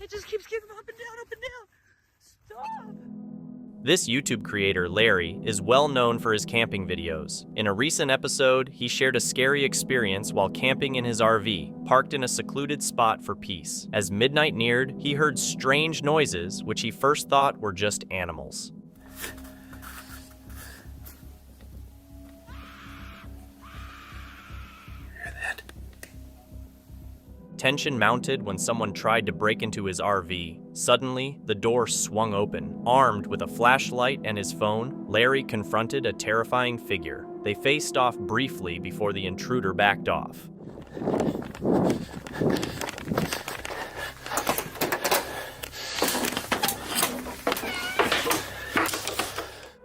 It just keeps getting up and down, up and down. Stop. This YouTube creator, Larry, is well known for his camping videos. In a recent episode, he shared a scary experience while camping in his RV, parked in a secluded spot for peace. As midnight neared, he heard strange noises, which he first thought were just animals. Tension mounted when someone tried to break into his RV. Suddenly, the door swung open. Armed with a flashlight and his phone, Larry confronted a terrifying figure. They faced off briefly before the intruder backed off.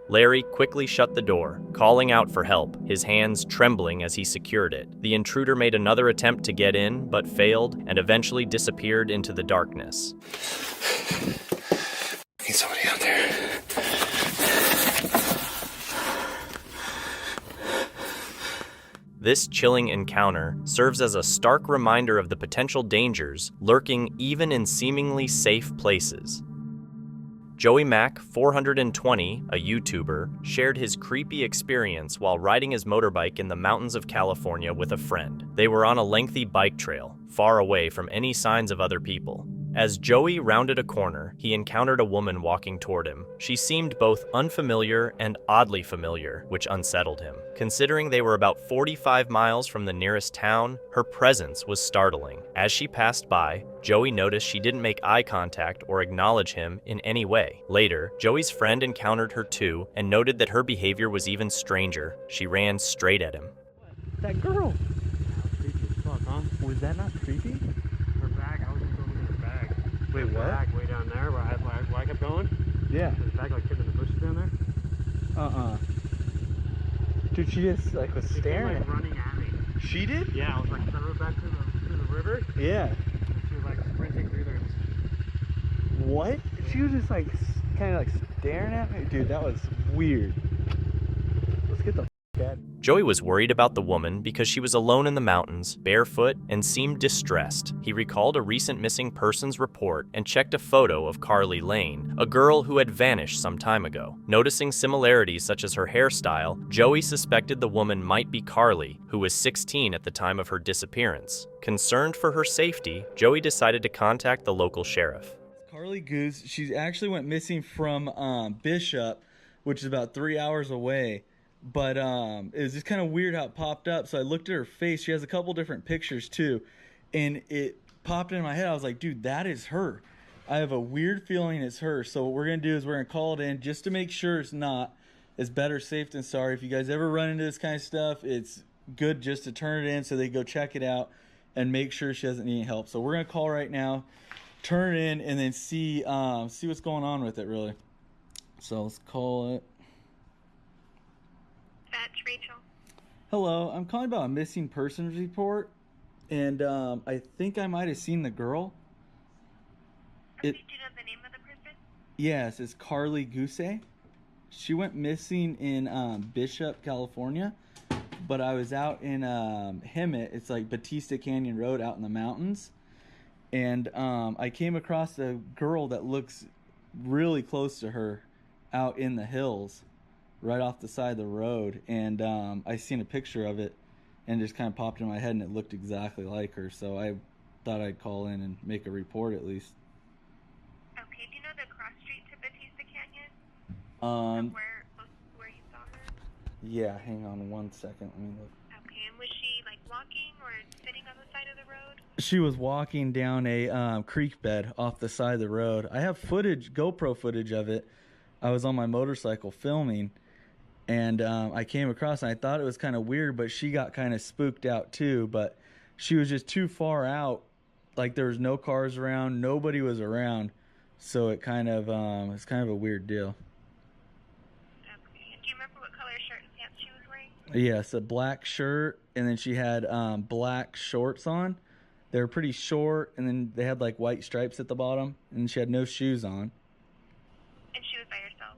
Larry quickly shut the door, calling out for help, his hands trembling as he secured it. The intruder made another attempt to get in, but failed, and eventually disappeared into the darkness. Need somebody out there. This chilling encounter serves as a stark reminder of the potential dangers lurking even in seemingly safe places. Joey Mac 420, a YouTuber, shared his creepy experience while riding his motorbike in the mountains of California with a friend. They were on a lengthy bike trail, far away from any signs of other people. As Joey rounded a corner, he encountered a woman walking toward him. She seemed both unfamiliar and oddly familiar, which unsettled him. Considering they were about 45 miles from the nearest town, her presence was startling. As she passed by, Joey noticed she didn't make eye contact or acknowledge him in any way. Later, Joey's friend encountered her too and noted that her behavior was even stranger. She ran straight at him. That girl. Creepy as fuck, huh? Was that not creepy? Her bag, I was just going to get her bag. Wait, her what? Bag way down there where I kept going. Yeah. There's a bag like hidden in the bushes down there. Dude, she just like was She came staring like at me. running at me. She did? Yeah, I was like, I rode back to the river. Yeah. And she was like sprinting through there. What? She was just like kind of like staring at me. Dude, that was weird. Let's get the f out. Joey was worried about the woman because she was alone in the mountains, barefoot, and seemed distressed. He recalled a recent missing persons report and checked a photo of Carly Lane, a girl who had vanished some time ago. Noticing similarities such as her hairstyle, Joey suspected the woman might be Carly, who was 16 at the time of her disappearance. Concerned for her safety, Joey decided to contact the local sheriff. Carly Goose, she actually went missing from Bishop, which is about 3 hours away. But it was just kind of weird how it popped up. So I looked at her face. She has a couple different pictures too. And it popped in my head. I was like, dude, that is her. I have a weird feeling it's her. So what we're going to do is we're going to call it in just to make sure it's not. It's better safe than sorry. If you guys ever run into this kind of stuff, it's good just to turn it in so they go check it out and make sure she doesn't need any help. So we're going to call right now, turn it in, and then see what's going on with it, really. So let's call it. That's Rachel. Hello, I'm calling about a missing persons report, and I think I might have seen the girl. Do you know the name of the person? Yes, it's Carly Goose. She went missing in Bishop, California, but I was out in Hemet. It's like Batista Canyon Road out in the mountains, and I came across a girl that looks really close to her out in the hills. Right off the side of the road, and I seen a picture of it and it just kind of popped in my head and it looked exactly like her, so I thought I'd call in and make a report at least. Okay, do you know the cross street to Batista Canyon? Where you saw her? Yeah, hang on one second, let me look. Okay, and was she like walking or sitting on the side of the road? She was walking down a creek bed off the side of the road. I have footage, GoPro footage of it. I was on my motorcycle filming. And I came across, and I thought it was kind of weird, but she got kind of spooked out too. But she was just too far out, like there was no cars around, nobody was around, so it kind of it's kind of a weird deal. Okay. Do you remember what color shirt and pants she was wearing? Yes, a black shirt, and then she had black shorts on. They were pretty short, and then they had like white stripes at the bottom, and she had no shoes on. And she was by herself?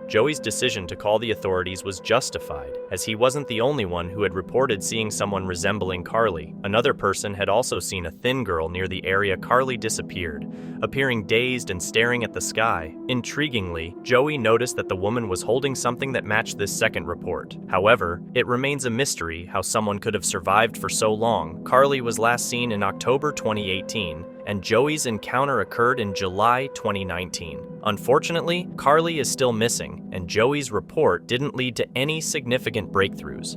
Joey's decision to call the authorities was justified, as he wasn't the only one who had reported seeing someone resembling Carly. Another person had also seen a thin girl near the area Carly disappeared, appearing dazed and staring at the sky. Intriguingly, Joey noticed that the woman was holding something that matched this second report. However, it remains a mystery how someone could have survived for so long. Carly was last seen in October 2018, and Joey's encounter occurred in July 2019. Unfortunately, Carly is still missing, and Joey's report didn't lead to any significant breakthroughs.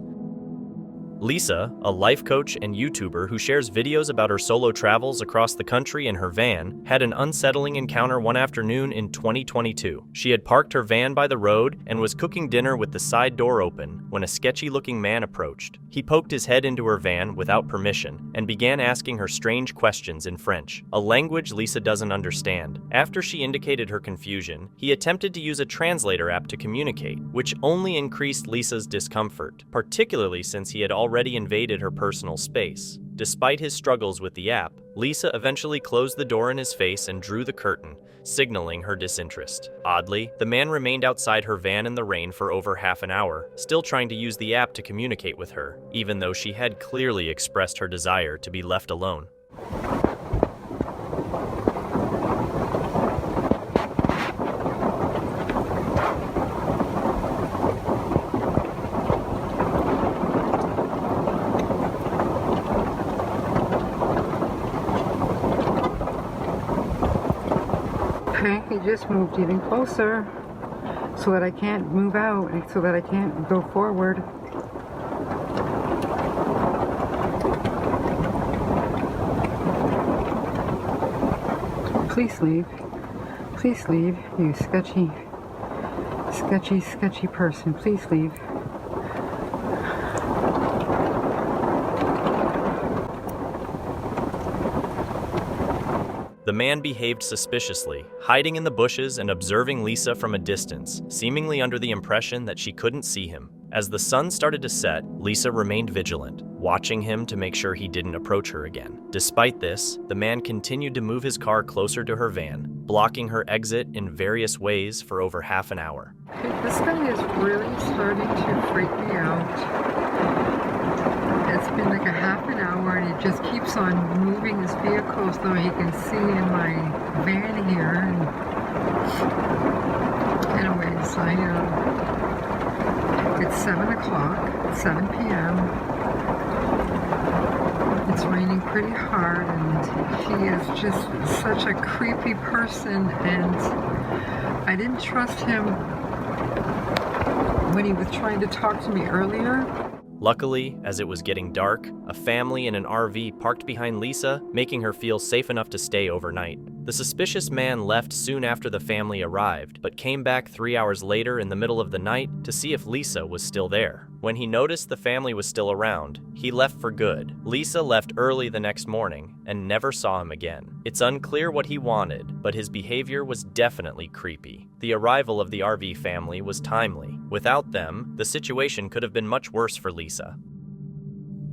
Lisa, a life coach and YouTuber who shares videos about her solo travels across the country in her van, had an unsettling encounter one afternoon in 2022. She had parked her van by the road and was cooking dinner with the side door open when a sketchy-looking man approached. He poked his head into her van without permission and began asking her strange questions in French, a language Lisa doesn't understand. After she indicated her confusion, he attempted to use a translator app to communicate, which only increased Lisa's discomfort, particularly since he had already invaded her personal space. Despite his struggles with the app, Lisa eventually closed the door in his face and drew the curtain, signaling her disinterest. Oddly, the man remained outside her van in the rain for over half an hour, still trying to use the app to communicate with her, even though she had clearly expressed her desire to be left alone. He just moved even closer so that I can't move out and so that I can't go forward. Please leave. Please leave, you sketchy person. Please leave. The man behaved suspiciously, hiding in the bushes and observing Lisa from a distance, seemingly under the impression that she couldn't see him. As the sun started to set, Lisa remained vigilant, watching him to make sure he didn't approach her again. Despite this, the man continued to move his car closer to her van, blocking her exit in various ways for over half an hour. This guy is really starting to freak me out. It's been like a half an hour and he just keeps on moving his vehicle so he can see in my van here. And anyways, it's 7 o'clock, 7 p.m. It's raining pretty hard and he is just such a creepy person, and I didn't trust him when he was trying to talk to me earlier. Luckily, as it was getting dark, a family in an RV parked behind Lisa, making her feel safe enough to stay overnight. The suspicious man left soon after the family arrived, but came back 3 hours later in the middle of the night to see if Lisa was still there. When he noticed the family was still around, he left for good. Lisa left early the next morning and never saw him again. It's unclear what he wanted, but his behavior was definitely creepy. The arrival of the RV family was timely. Without them, the situation could have been much worse for Lisa.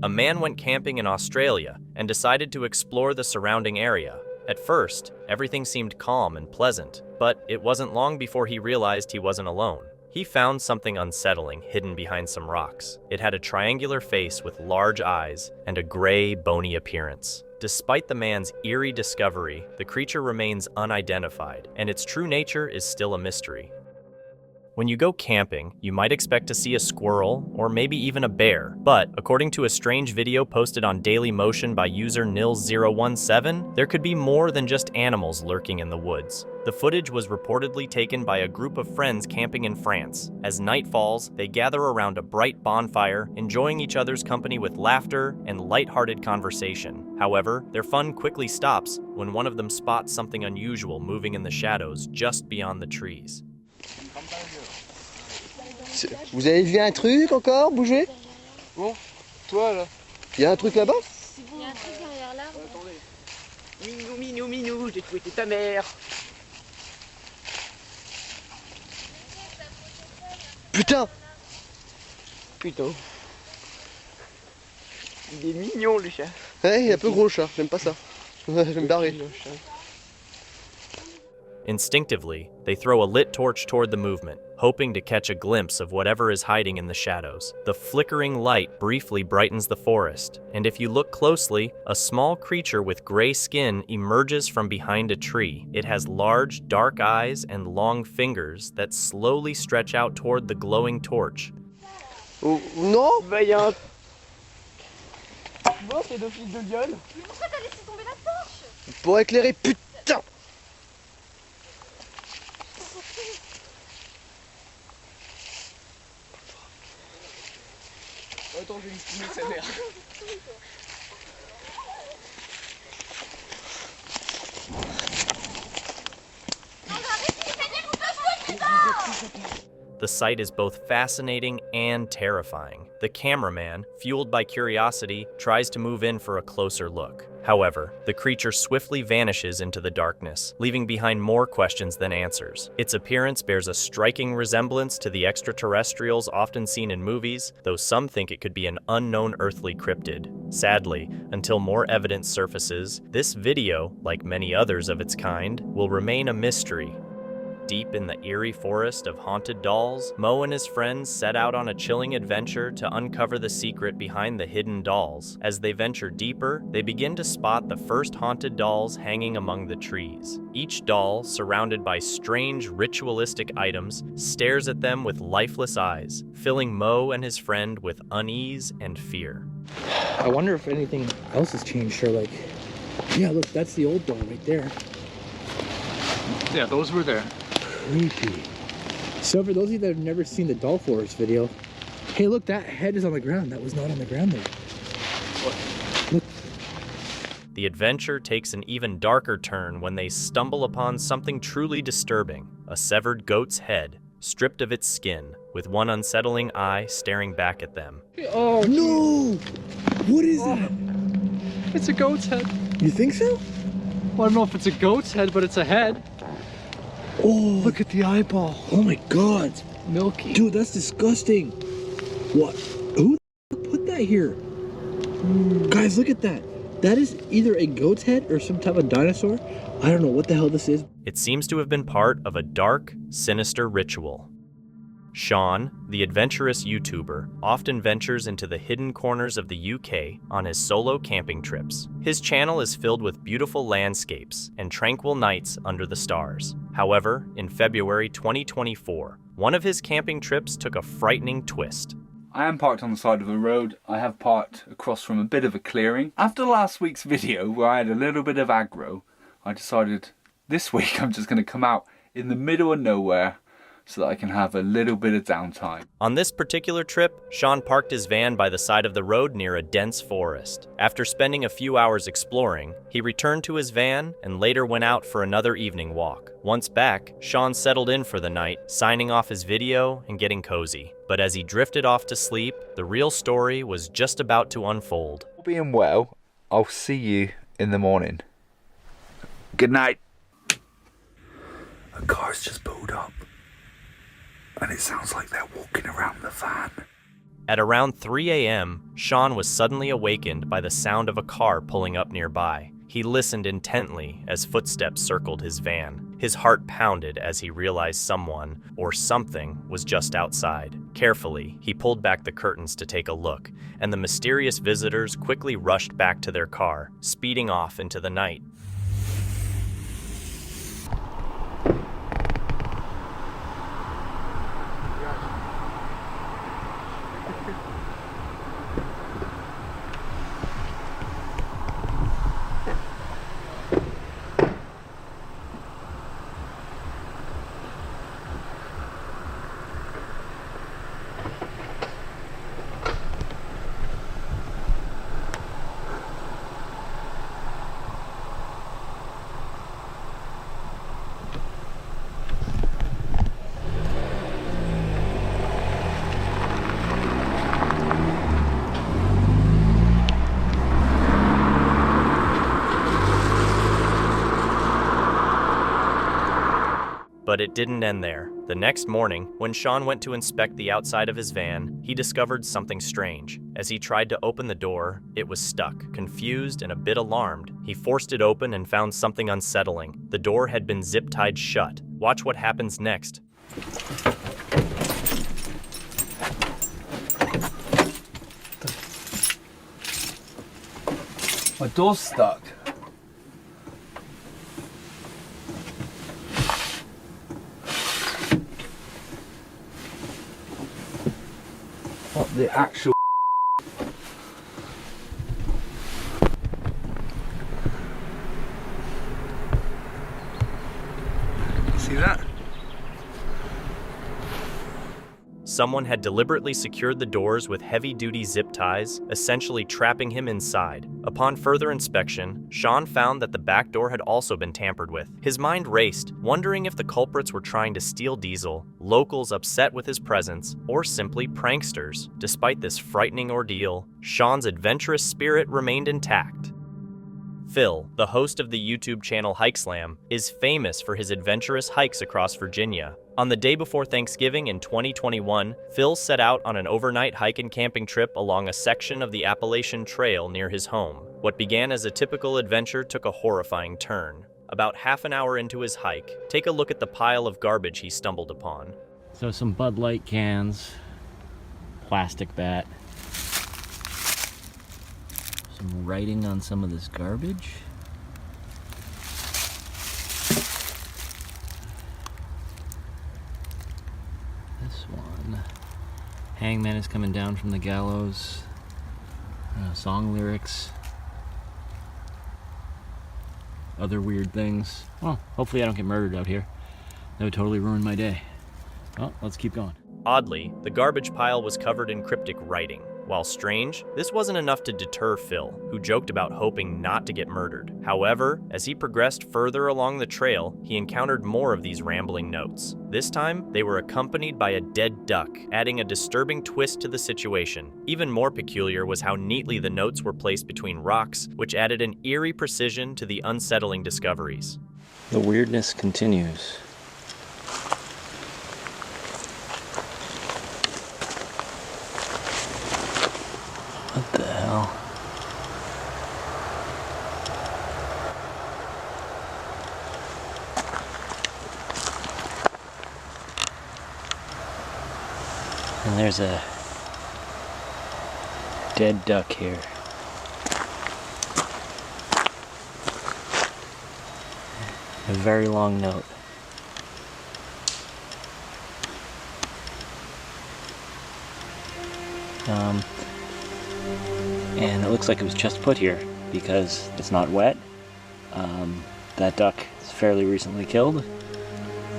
A man went camping in Australia and decided to explore the surrounding area. At first, everything seemed calm and pleasant, but it wasn't long before he realized he wasn't alone. He found something unsettling hidden behind some rocks. It had a triangular face with large eyes and a gray, bony appearance. Despite the man's eerie discovery, the creature remains unidentified, and its true nature is still a mystery. When you go camping, you might expect to see a squirrel or maybe even a bear, but according to a strange video posted on Dailymotion by user Nils017, there could be more than just animals lurking in the woods. The footage was reportedly taken by a group of friends camping in France. As night falls, they gather around a bright bonfire, enjoying each other's company with laughter and lighthearted conversation. However, their fun quickly stops when one of them spots something unusual moving in the shadows just beyond the trees. Vous avez vu un truc encore bouger? Bon, toi là. Il y a un truc là-bas? Il y a un truc derrière l'arbre. Attendez. Minou, j'ai trouvé ta mère. Putain! Putain. Il est mignon le chat. Ouais, il est un peu gros le chat, j'aime pas ça. Je vais me barrer. Instinctively, they throw a lit torch toward the movement, hoping to catch a glimpse of whatever is hiding in the shadows. The flickering light briefly brightens the forest, and if you look closely, a small creature with gray skin emerges from behind a tree. It has large, dark eyes and long fingers that slowly stretch out toward the glowing torch. Oh, non. Bah, y a un... Bon, c'est deux fils de gueule. Mais pourquoi t'as laissé tomber la torche? Pour éclairer, putain. Attends, je vais me mettre sa mère. The sight is both fascinating and terrifying. The cameraman, fueled by curiosity, tries to move in for a closer look. However, the creature swiftly vanishes into the darkness, leaving behind more questions than answers. Its appearance bears a striking resemblance to the extraterrestrials often seen in movies, though some think it could be an unknown earthly cryptid. Sadly, until more evidence surfaces, this video, like many others of its kind, will remain a mystery. Deep in the eerie forest of haunted dolls, Mo and his friends set out on a chilling adventure to uncover the secret behind the hidden dolls. As they venture deeper, they begin to spot the first haunted dolls hanging among the trees. Each doll, surrounded by strange ritualistic items, stares at them with lifeless eyes, filling Mo and his friend with unease and fear. I wonder if anything else has changed here. Like, yeah, look, that's the old doll right there. Yeah, those were there. Creepy. So for those of you that have never seen the doll forest video, hey, look, that head is on the ground. That was not on the ground there. What? Look. The adventure takes an even darker turn when they stumble upon something truly disturbing: a severed goat's head, stripped of its skin, with one unsettling eye staring back at them. Oh no! What is that? It's a goat's head. You think so? Well, I don't know if it's a goat's head, but it's a head. Oh, Look at the eyeball. oh my god. Milky. Dude, that's disgusting. What? Who the put that here? Guys, look at that. That is either a goat's head or some type of dinosaur. I don't know what the hell this is. It seems to have been part of a dark, sinister ritual. Sean, the adventurous YouTuber, often ventures into the hidden corners of the UK on his solo camping trips. His channel is filled with beautiful landscapes and tranquil nights under the stars. However, in February 2024, one of his camping trips took a frightening twist. I am parked on the side of the road. I have parked across from a bit of a clearing. After last week's video where I had a little bit of aggro, I decided this week I'm just going to come out in the middle of nowhere so that I can have a little bit of downtime. On this particular trip, Sean parked his van by the side of the road near a dense forest. After spending a few hours exploring, he returned to his van and later went out for another evening walk. Once back, Sean settled in for the night, signing off his video and getting cozy. But as he drifted off to sleep, the real story was just about to unfold. All being well, I'll see you in the morning. Good night. A car's just pulled up, and it sounds like they're walking around the van. At around 3 a.m., Sean was suddenly awakened by the sound of a car pulling up nearby. He listened intently as footsteps circled his van. His heart pounded as he realized someone, or something, was just outside. Carefully, he pulled back the curtains to take a look, and the mysterious visitors quickly rushed back to their car, speeding off into the night. But it didn't end there. The next morning, when Sean went to inspect the outside of his van, he discovered something strange. As he tried to open the door, it was stuck. Confused and a bit alarmed, he forced it open and found something unsettling. The door had been zip-tied shut. Watch what happens next. My door's stuck. What the actual... See that? Someone had deliberately secured the doors with heavy-duty zip ties, essentially trapping him inside. Upon further inspection, Sean found that the back door had also been tampered with. His mind raced, wondering if the culprits were trying to steal Diesel, locals upset with his presence, or simply pranksters. Despite this frightening ordeal, Sean's adventurous spirit remained intact. Phil, the host of the YouTube channel Hikeslam, is famous for his adventurous hikes across Virginia. On the day before Thanksgiving in 2021, Phil set out on an overnight hike and camping trip along a section of the Appalachian Trail near his home. What began as a typical adventure took a horrifying turn. About half an hour into his hike, take a look at the pile of garbage he stumbled upon. So some Bud Light cans, plastic bat, some writing on some of this garbage. This one. Hangman is coming down from the gallows. Song lyrics. Other weird things. Well, hopefully I don't get murdered out here. That would totally ruin my day. Well, let's keep going. Oddly, the garbage pile was covered in cryptic writing. While strange, this wasn't enough to deter Phil, who joked about hoping not to get murdered. However, as he progressed further along the trail, he encountered more of these rambling notes. This time, they were accompanied by a dead duck, adding a disturbing twist to the situation. Even more peculiar was how neatly the notes were placed between rocks, which added an eerie precision to the unsettling discoveries. The weirdness continues. What the hell? And there's a dead duck here. A very long note. And it looks like it was just put here because it's not wet. That duck is fairly recently killed.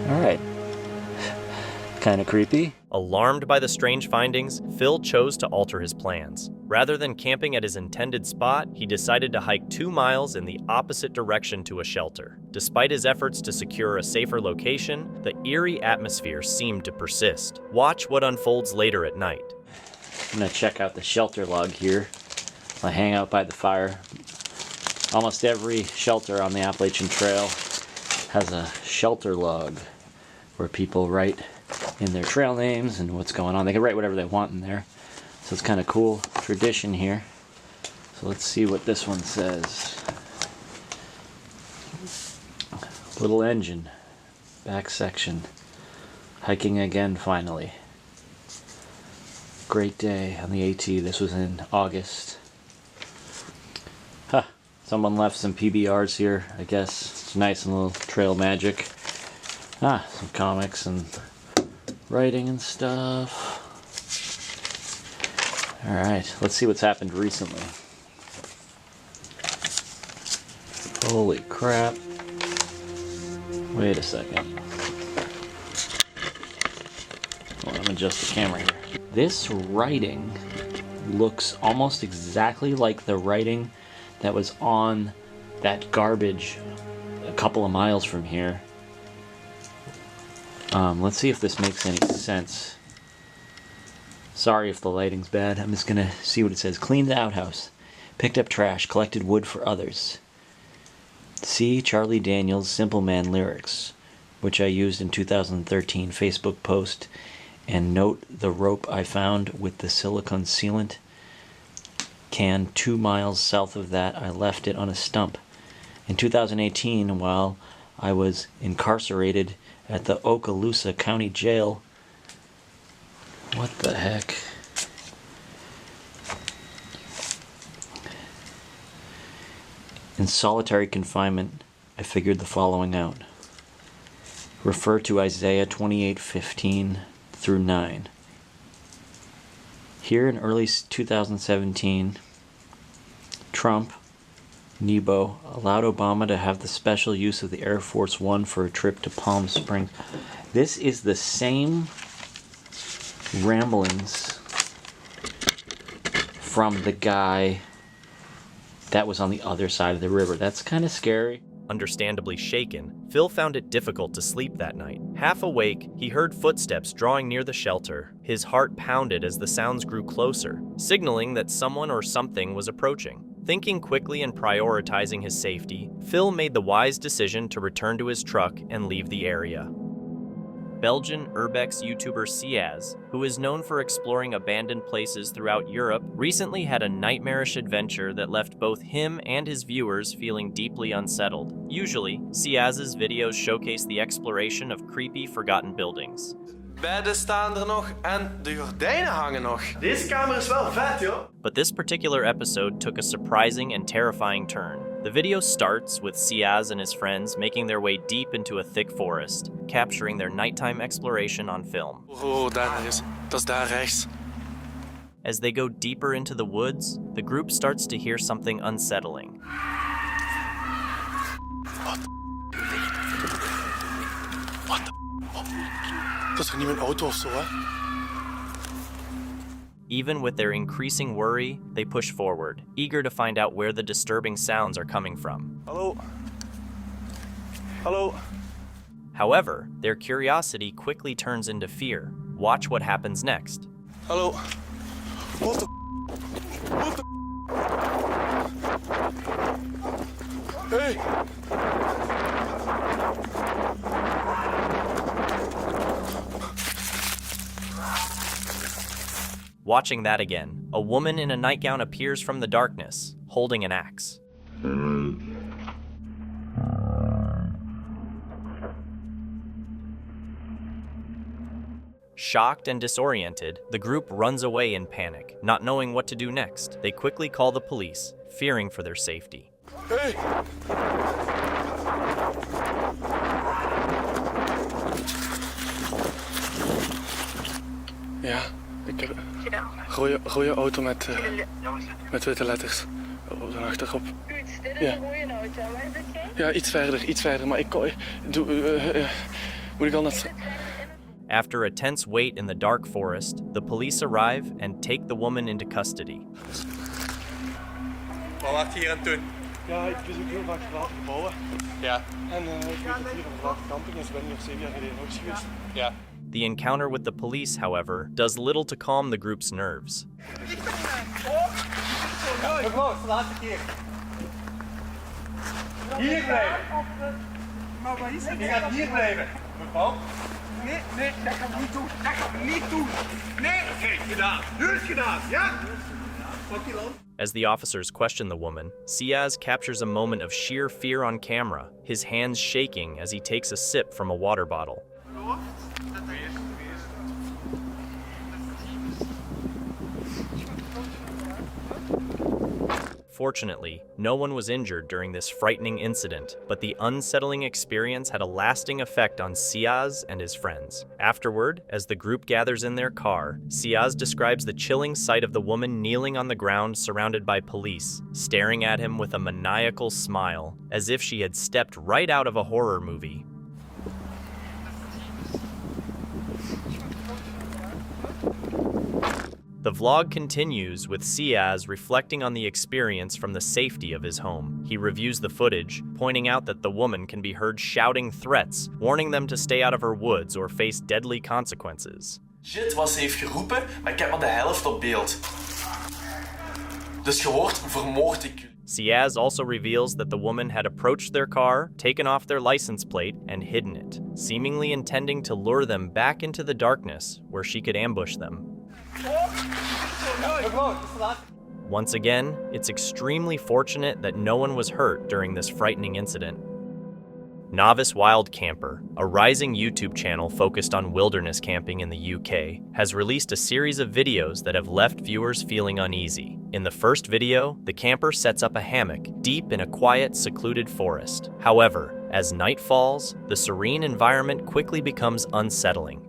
Alright. Kind of creepy. Alarmed by the strange findings, Phil chose to alter his plans. Rather than camping at his intended spot, he decided to hike 2 miles in the opposite direction to a shelter. Despite his efforts to secure a safer location, the eerie atmosphere seemed to persist. Watch what unfolds later at night. I'm gonna check out the shelter log here. I hang out by the fire. Almost every shelter on the Appalachian Trail has a shelter log where people write in their trail names and what's going on. They can write whatever they want in there. So it's kind of cool tradition here. So let's see what this one says. Little engine, back section. Hiking again finally. Great day on the AT. This was in August. Huh. Someone left some PBRs here. I guess it's nice and little trail magic. Ah, some comics and writing and stuff. Alright, let's see what's happened recently. Holy crap. Wait a second. Hold on, I'm gonna adjust the camera here. This writing looks almost exactly like the writing that was on that garbage a couple of miles from here. Let's see if this makes any sense. Sorry if the lighting's bad. I'm just gonna see what it says. Cleaned the outhouse. Picked up trash. Collected wood for others. See Charlie Daniels' Simple Man lyrics, which I used in 2013 Facebook post. And note the rope I found with the silicone sealant can 2 miles south of that. I left it on a stump. In 2018, while I was incarcerated at the Okaloosa County Jail. What the heck? In solitary confinement, I figured the following out. Refer to Isaiah 28:15 through 9. Here in early 2017, Trump, Nebo, allowed Obama to have the special use of the Air Force One for a trip to Palm Springs. This is the same ramblings from the guy that was on the other side of the river. That's kind of scary. Understandably shaken, Phil found it difficult to sleep that night. Half awake, he heard footsteps drawing near the shelter. His heart pounded as the sounds grew closer, signaling that someone or something was approaching. Thinking quickly and prioritizing his safety, Phil made the wise decision to return to his truck and leave the area. Belgian urbex YouTuber Siaz, who is known for exploring abandoned places throughout Europe, recently had a nightmarish adventure that left both him and his viewers feeling deeply unsettled. Usually, Siaz's videos showcase the exploration of creepy, forgotten buildings. Bedden staan er nog en de gordijnen hangen nog. Deze kamer is wel vet, joh. But this particular episode took a surprising and terrifying turn. The video starts with Siaz and his friends making their way deep into a thick forest, capturing their nighttime exploration on film. Oh, daar is. Dat is daar rechts. As they go deeper into the woods, the group starts to hear something unsettling. Dat is er niet mijn auto of zo, hè? Even with their increasing worry, they push forward, eager to find out where the disturbing sounds are coming from. Hallo? Hallo? However, their curiosity quickly turns into fear. Watch what happens next. Hallo? What the? What the? Hey! Watching that again, a woman in a nightgown appears from the darkness, holding an axe. Shocked and disoriented, the group runs away in panic, not knowing what to do next. They quickly call the police, fearing for their safety. Hey! Ja, ik heb een rode auto met witte letters op de achterop. Ja. Ja, iets verder, maar ik moet ik al net... After a tense wait in the dark forest, the police arrive and take the woman into custody. Wat wacht je hier aan het doen? Ja, ik bezoek heel vaak verlaten gebouwen. Ja. En ik weet dat hier een verlaten camping is. Ik ben hier 7 jaar geleden ook geweest. Ja. The encounter with the police, however, does little to calm the group's nerves. Mevrouw, verlaat ik hier. Hier blijven. Maar wat is het? Je gaat hier blijven. Mevrouw? Nee, dat ga ik niet doen. Dat ga ik niet doen. Nee, oké, gedaan. Nu is gedaan, ja? Pak je land. As the officers question the woman, Siaz captures a moment of sheer fear on camera, his hands shaking as he takes a sip from a water bottle. Fortunately, no one was injured during this frightening incident, but the unsettling experience had a lasting effect on Siaz and his friends. Afterward, as the group gathers in their car, Siaz describes the chilling sight of the woman kneeling on the ground surrounded by police, staring at him with a maniacal smile, as if she had stepped right out of a horror movie. The vlog continues with Siaz reflecting on the experience from the safety of his home. He reviews the footage, pointing out that the woman can be heard shouting threats, warning them to stay out of her woods or face deadly consequences. Shit wat ze heeft geroepen, maar ik heb maar de helft op beeld. Dus je hoort vermoord ik. Siaz also reveals that the woman had approached their car, taken off their license plate, and hidden it, seemingly intending to lure them back into the darkness where she could ambush them. Once again, it's extremely fortunate that no one was hurt during this frightening incident. Novice Wild Camper, a rising YouTube channel focused on wilderness camping in the UK, has released a series of videos that have left viewers feeling uneasy. In the first video, the camper sets up a hammock deep in a quiet, secluded forest. However, as night falls, the serene environment quickly becomes unsettling.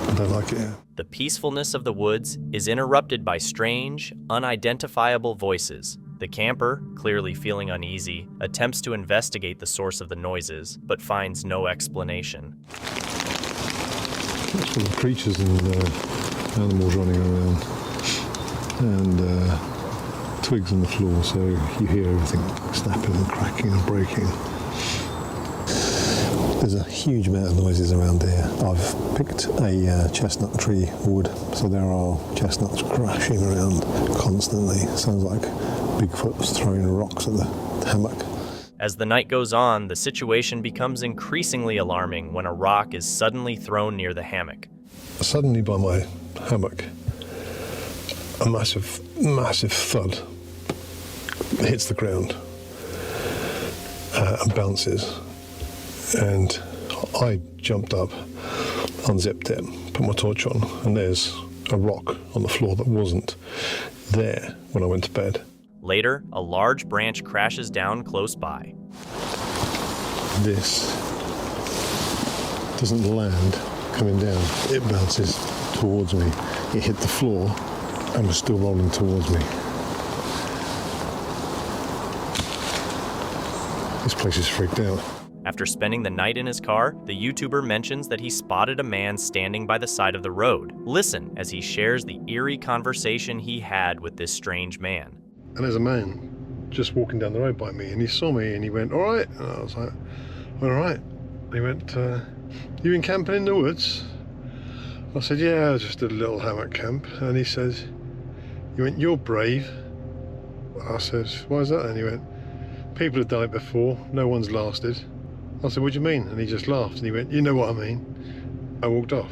I don't like it. The peacefulness of the woods is interrupted by strange, unidentifiable voices. The camper, clearly feeling uneasy, attempts to investigate the source of the noises, but finds no explanation. It's full of creatures and animals running around, and twigs on the floor, so you hear everything snapping and cracking and breaking. There's a huge amount of noises around here. I've picked a chestnut tree wood, so there are chestnuts crashing around constantly. Sounds like Bigfoot's throwing rocks at the hammock. As the night goes on, the situation becomes increasingly alarming when a rock is suddenly thrown near the hammock. Suddenly by my hammock, a massive thud hits the ground and bounces. And I jumped up, unzipped it, put my torch on, and there's a rock on the floor that wasn't there when I went to bed. Later, a large branch crashes down close by. This doesn't land coming down. It bounces towards me. It hit the floor and was still rolling towards me. This place is freaked out. After spending the night in his car, the YouTuber mentions that he spotted a man standing by the side of the road. Listen as he shares the eerie conversation he had with this strange man. And there's a man just walking down the road by me, and he saw me and he went, "All right." And I was like, "All right." He went, "You been camping in the woods?" I said, "Yeah, just a little hammock camp." And he says, he went, "You're brave." I said, "Why is that?" And he went, "People have done it before, no one's lasted." I said, "What do you mean?" And he just laughed and he went, "You know what I mean." I walked off.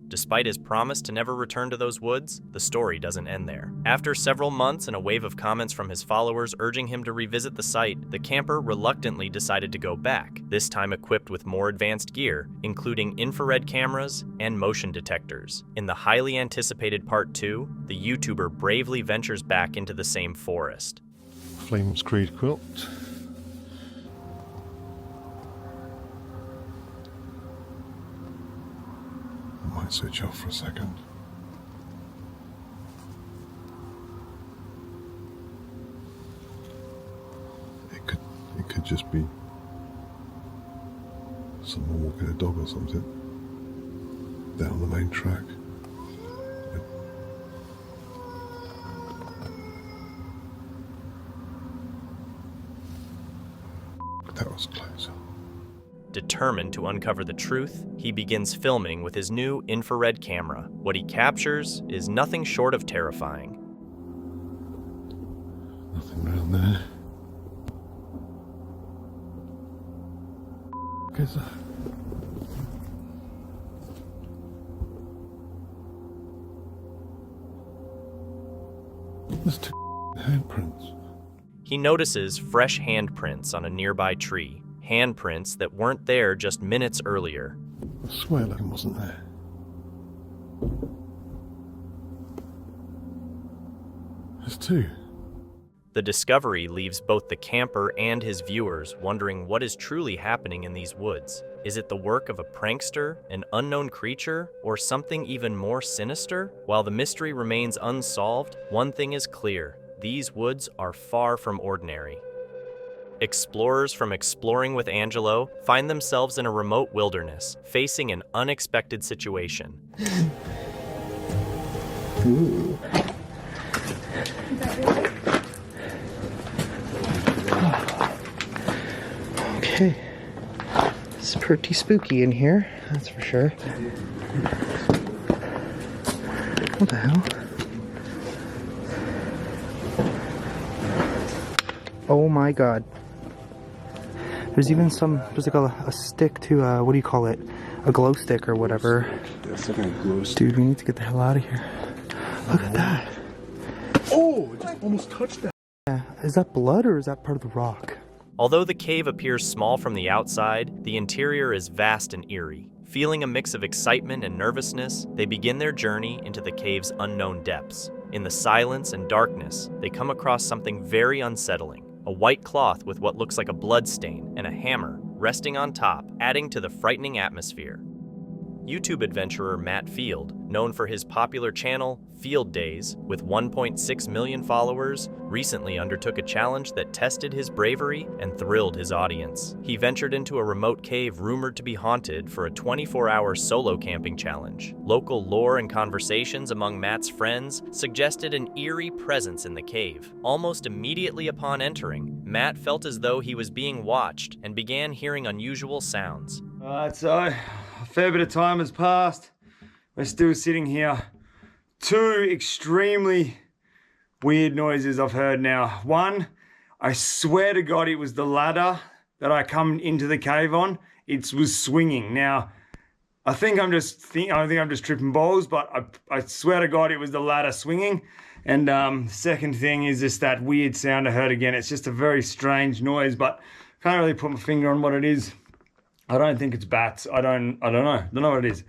Despite his promise to never return to those woods, the story doesn't end there. After several months and a wave of comments from his followers urging him to revisit the site, the camper reluctantly decided to go back, this time equipped with more advanced gear, including infrared cameras and motion detectors. In the highly anticipated Part 2, the YouTuber bravely ventures back into the same forest. Flame screed quilt. Might switch off for a second. It could just be someone walking a dog or something down the main track. That was close. Determined to uncover the truth, he begins filming with his new infrared camera. What he captures is nothing short of terrifying. Nothing around there. What is that? There's two handprints. He notices fresh handprints on a nearby tree. Handprints that weren't there just minutes earlier. I swear that wasn't there. There's two. The discovery leaves both the camper and his viewers wondering what is truly happening in these woods. Is it the work of a prankster, an unknown creature, or something even more sinister? While the mystery remains unsolved, one thing is clear: these woods are far from ordinary. Explorers from Exploring with Angelo find themselves in a remote wilderness, facing an unexpected situation. Ooh. Okay. It's pretty spooky in here, that's for sure. What the hell? Oh my god. There's even there's like a stick to, what do you call it? A glow stick or whatever. That's like a glow stick. Dude, we need to get the hell out of here. Look at that. Oh, it just almost touched that. Yeah, is that blood or is that part of the rock? Although the cave appears small from the outside, the interior is vast and eerie. Feeling a mix of excitement and nervousness, they begin their journey into the cave's unknown depths. In the silence and darkness, they come across something very unsettling. A white cloth with what looks like a blood stain and a hammer resting on top, adding to the frightening atmosphere. YouTube adventurer Matt Field, known for his popular channel Field Days with 1.6 million followers, recently undertook a challenge that tested his bravery and thrilled his audience. He ventured into a remote cave rumored to be haunted for a 24-hour solo camping challenge. Local lore and conversations among Matt's friends suggested an eerie presence in the cave. Almost immediately upon entering, Matt felt as though he was being watched and began hearing unusual sounds. Alright, so a fair bit of time has passed. We're still sitting here. Two extremely weird noises I've heard now. One, I swear to God it was the ladder that I come into the cave on. It was swinging. Now, I think I'm just tripping balls, but I swear to God it was the ladder swinging. And second thing is just that weird sound I heard again. It's just a very strange noise, but can't really put my finger on what it is. I don't think it's bats. I don't know what it is.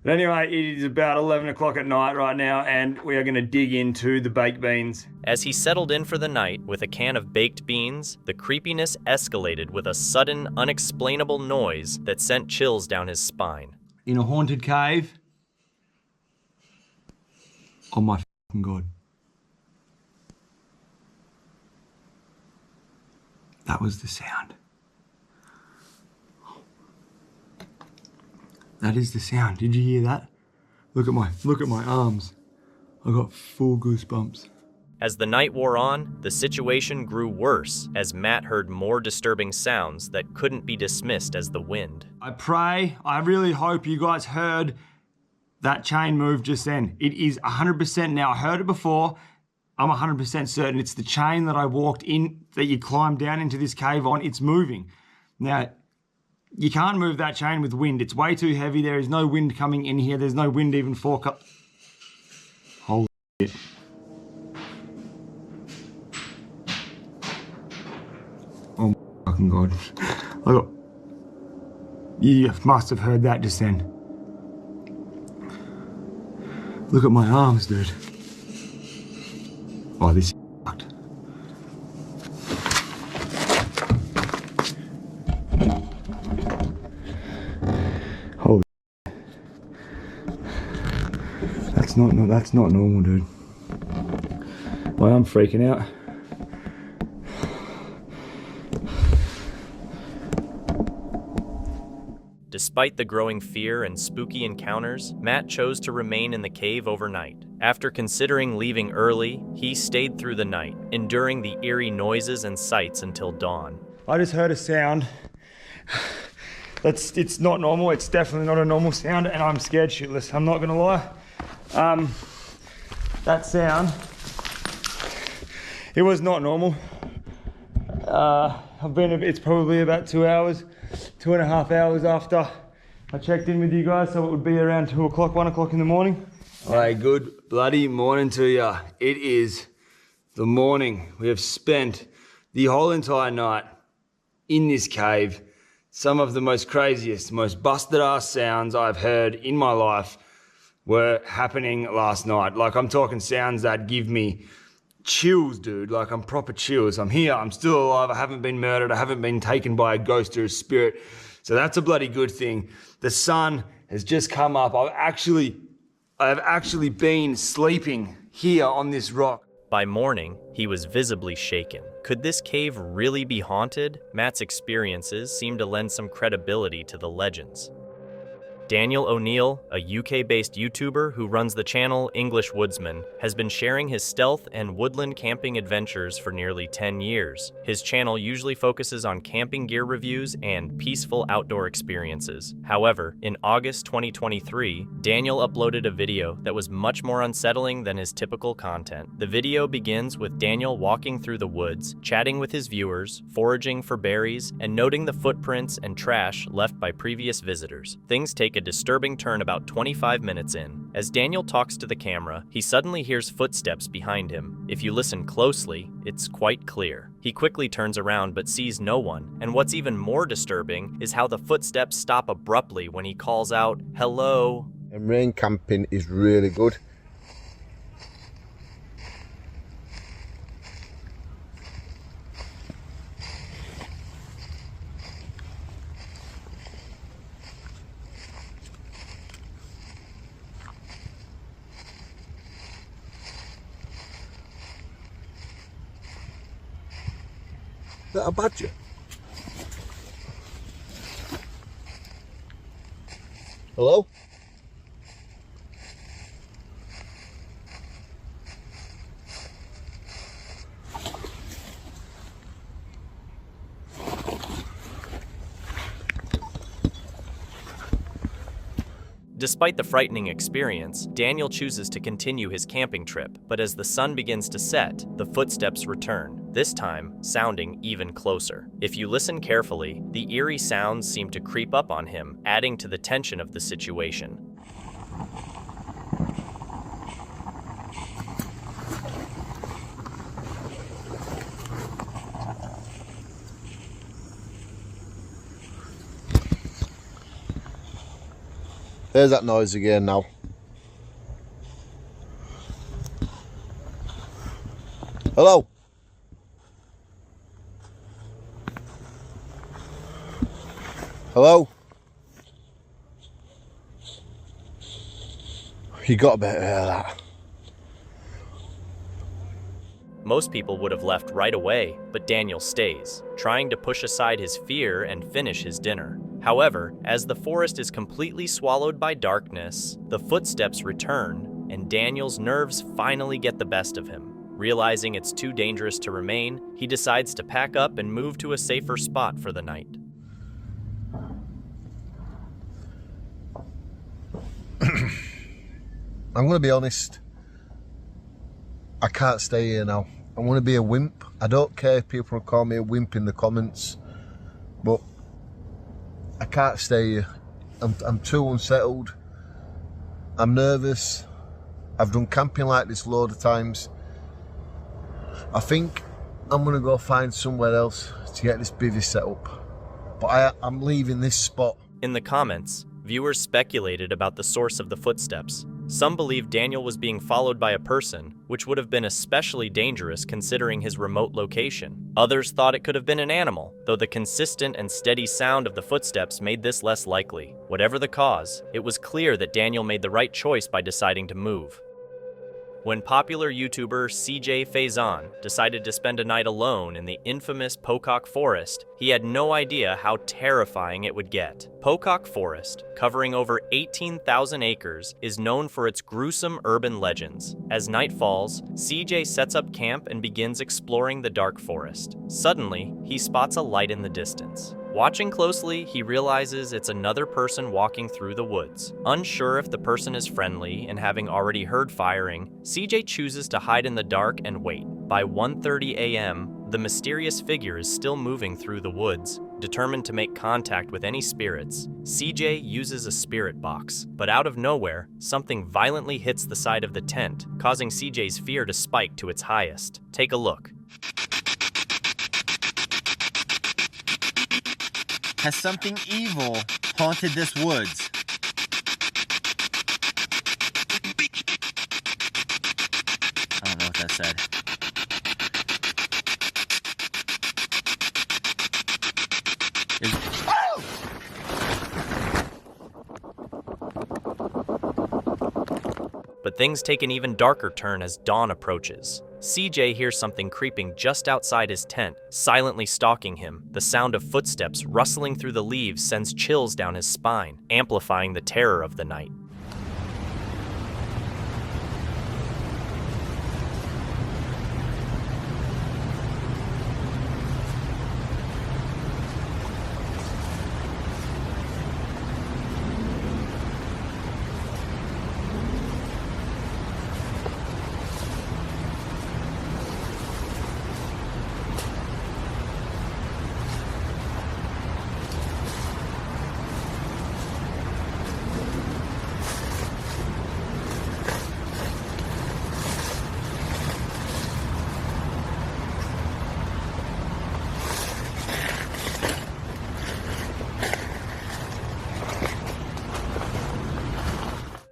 But anyway, it is about 11 o'clock at night right now, and we are going to dig into the baked beans. As he settled in for the night with a can of baked beans, the creepiness escalated with a sudden, unexplainable noise that sent chills down his spine. In a haunted cave? Oh my fucking God. That was the sound. That is the sound. Did you hear that? Look at my arms. I got full goosebumps. As the night wore on, the situation grew worse as Matt heard more disturbing sounds that couldn't be dismissed as the wind. I really hope you guys heard that chain move just then. It is 100% now. I heard it before. I'm 100% certain it's the chain that I walked in, that you climbed down into this cave on. It's moving. Now, you can't move that chain with wind. It's way too heavy. There is no wind coming in here. There's no wind even forecast. Holy shit. Oh my fucking God. You must have heard that just then. Look at my arms, dude. Oh, this is fucked. Holy. That's not normal, dude. Well, I'm freaking out. Despite the growing fear and spooky encounters, Matt chose to remain in the cave overnight. After considering leaving early, he stayed through the night, enduring the eerie noises and sights until dawn. I just heard a sound. It's not normal. It's definitely not a normal sound, and I'm scared shitless. I'm not gonna lie. That sound, it was not normal. It's probably about 2 hours, 2.5 hours after I checked in with you guys, so it would be around 2 o'clock, 1 o'clock in the morning. Hey, good bloody morning to ya. It is the morning. We have spent the whole entire night in this cave. Some of the most craziest, most busted ass sounds I've heard in my life were happening last night. Like, I'm talking sounds that give me chills, dude. Like, I'm proper chills. I'm here, I'm still alive, I haven't been murdered, I haven't been taken by a ghost or a spirit. So that's a bloody good thing. The sun has just come up. I have actually been sleeping here on this rock. By morning, he was visibly shaken. Could this cave really be haunted? Matt's experiences seemed to lend some credibility to the legends. Daniel O'Neill, a UK-based YouTuber who runs the channel English Woodsman, has been sharing his stealth and woodland camping adventures for nearly 10 years. His channel usually focuses on camping gear reviews and peaceful outdoor experiences. However, in August 2023, Daniel uploaded a video that was much more unsettling than his typical content. The video begins with Daniel walking through the woods, chatting with his viewers, foraging for berries, and noting the footprints and trash left by previous visitors. Things take a disturbing turn about 25 minutes in. As Daniel talks to the camera, he suddenly hears footsteps behind him. If you listen closely, it's quite clear. He quickly turns around but sees no one, and what's even more disturbing is how the footsteps stop abruptly when he calls out, "Hello." And rain camping is really good. Is that a badger? Hello? Despite the frightening experience, Daniel chooses to continue his camping trip, but as the sun begins to set, the footsteps return, this time sounding even closer. If you listen carefully, the eerie sounds seem to creep up on him, adding to the tension of the situation. There's that noise again now. Hello? Hello? You got a bit of that. Most people would have left right away, but Daniel stays, trying to push aside his fear and finish his dinner. However, as the forest is completely swallowed by darkness, the footsteps return, and Daniel's nerves finally get the best of him. Realizing it's too dangerous to remain, he decides to pack up and move to a safer spot for the night. I'm going to be honest. I can't stay here now. I'm going to be a wimp. I don't care if people call me a wimp in the comments, but I can't stay here. I'm too unsettled. I'm nervous. I've done camping like this a load of times. I think I'm going to go find somewhere else to get this bivvy set up. But I'm leaving this spot. In the comments, viewers speculated about the source of the footsteps. Some believed Daniel was being followed by a person, which would have been especially dangerous considering his remote location. Others thought it could have been an animal, though the consistent and steady sound of the footsteps made this less likely. Whatever the cause, it was clear that Daniel made the right choice by deciding to move. When popular YouTuber CJ Faison decided to spend a night alone in the infamous Pocomoke Forest, he had no idea how terrifying it would get. Pocomoke Forest, covering over 18,000 acres, is known for its gruesome urban legends. As night falls, CJ sets up camp and begins exploring the dark forest. Suddenly, he spots a light in the distance. Watching closely, he realizes it's another person walking through the woods. Unsure if the person is friendly and having already heard firing, CJ chooses to hide in the dark and wait. By 1:30 a.m., the mysterious figure is still moving through the woods. Determined to make contact with any spirits, CJ uses a spirit box. But out of nowhere, something violently hits the side of the tent, causing CJ's fear to spike to its highest. Take a look. Has something evil haunted this woods? I don't know what that said. But things take an even darker turn as dawn approaches. CJ hears something creeping just outside his tent, silently stalking him. The sound of footsteps rustling through the leaves sends chills down his spine, amplifying the terror of the night.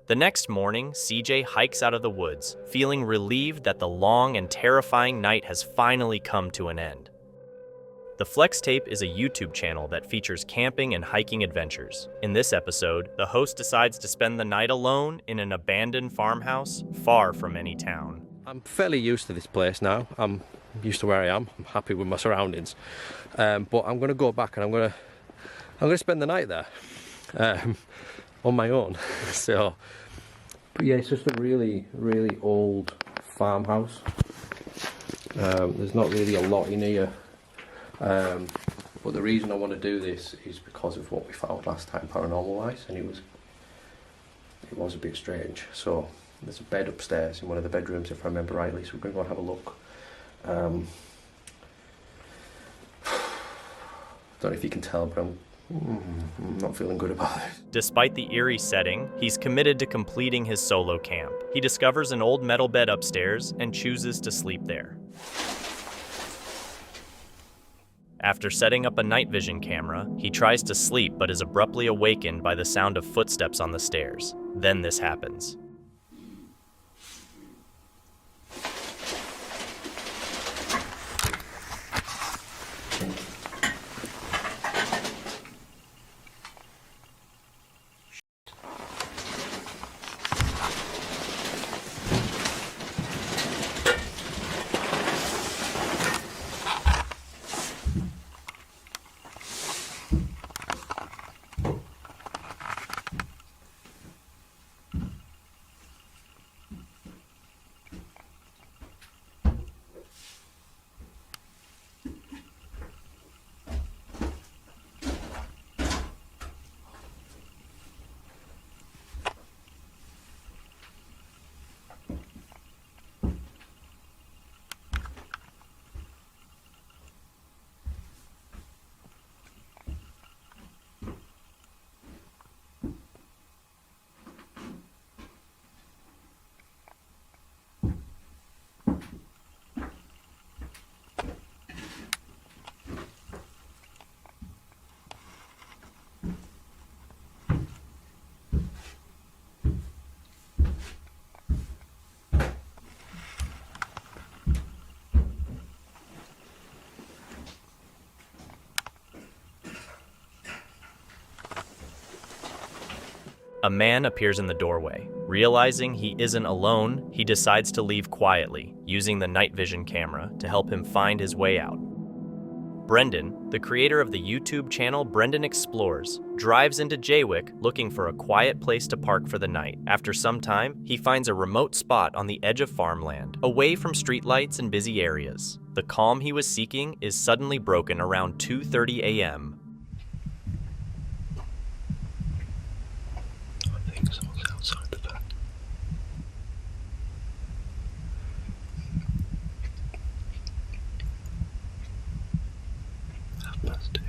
The next morning, CJ hikes out of the woods, feeling relieved that the long and terrifying night has finally come to an end. The Flex Tape is a YouTube channel that features camping and hiking adventures. In this episode, the host decides to spend the night alone in an abandoned farmhouse far from any town. I'm fairly used to this place now. I'm used to where I am. I'm happy with my surroundings. But I'm going to go back and I'm going to spend the night there on my own. But yeah, it's just a really, really old farmhouse. There's not really a lot in here. But the reason I want to do this is because of what we found last time paranormal-wise, and it was a bit strange. So there's a bed upstairs in one of the bedrooms, if I remember rightly, so we're going to go and have a look. Don't know if you can tell, but I'm not feeling good about it. Despite the eerie setting, he's committed to completing his solo camp. He discovers an old metal bed upstairs and chooses to sleep there. After setting up a night vision camera, he tries to sleep but is abruptly awakened by the sound of footsteps on the stairs. Then this happens. A man appears in the doorway. Realizing he isn't alone, he decides to leave quietly, using the night vision camera to help him find his way out. Brendan, the creator of the YouTube channel Brendan Explores, drives into Jaywick looking for a quiet place to park for the night. After some time, he finds a remote spot on the edge of farmland, away from streetlights and busy areas. The calm he was seeking is suddenly broken around 2:30 a.m. I think someone's outside the back. +2.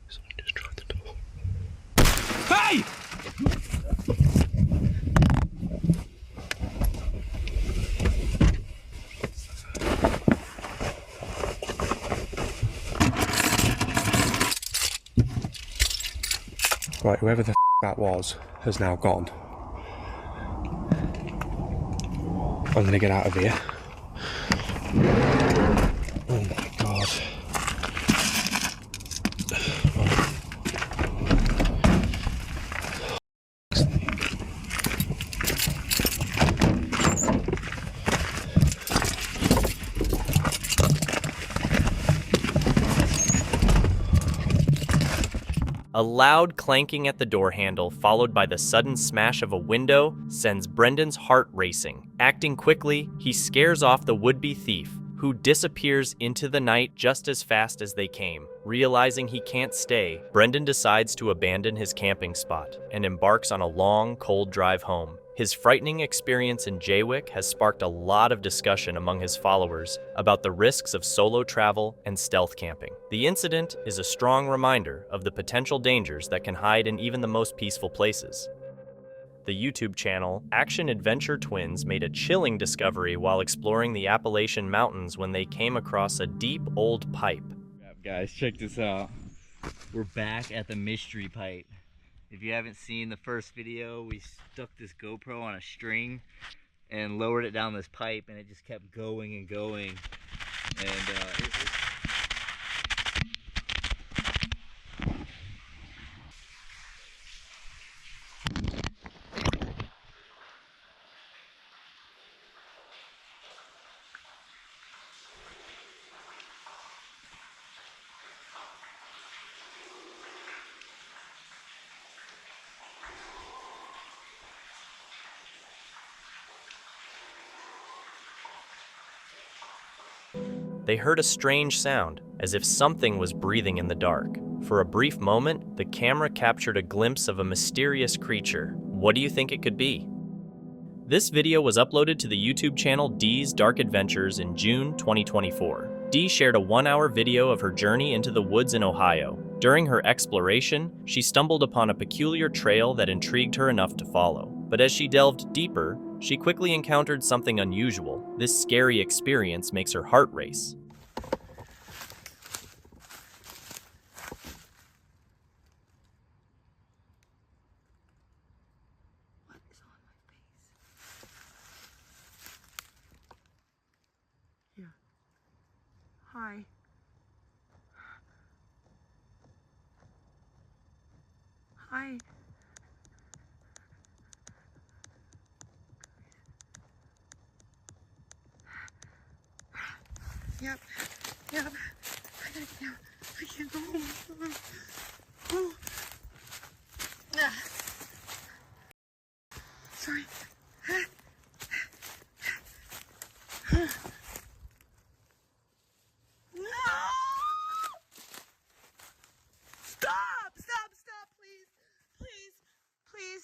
Someone just tried the door. Hey! Right, whoever the that was has now gone. I'm gonna get out of here. Oh my god. A loud clanking at the door handle, followed by the sudden smash of a window, sends Brendan's heart racing. Acting quickly, he scares off the would-be thief, who disappears into the night just as fast as they came. Realizing he can't stay, Brendan decides to abandon his camping spot and embarks on a long, cold drive home. His frightening experience in Jaywick has sparked a lot of discussion among his followers about the risks of solo travel and stealth camping. The incident is a strong reminder of the potential dangers that can hide in even the most peaceful places. The YouTube channel Action Adventure Twins made a chilling discovery while exploring the Appalachian Mountains when they came across a deep old pipe. Guys, check this out. We're back at the mystery pipe. If you haven't seen the first video, we stuck this GoPro on a string and lowered it down this pipe, and it just kept going and going. And They heard a strange sound, as if something was breathing in the dark. For a brief moment, the camera captured a glimpse of a mysterious creature. What do you think it could be? This video was uploaded to the YouTube channel Dee's Dark Adventures in June 2024. Dee shared a 1-hour video of her journey into the woods in Ohio. During her exploration, she stumbled upon a peculiar trail that intrigued her enough to follow. But as she delved deeper, she quickly encountered something unusual. This scary experience makes her heart race. Hi. Hi. Yep. I gotta get down. I can't go home. Oh. Sorry. Stop, please. Please,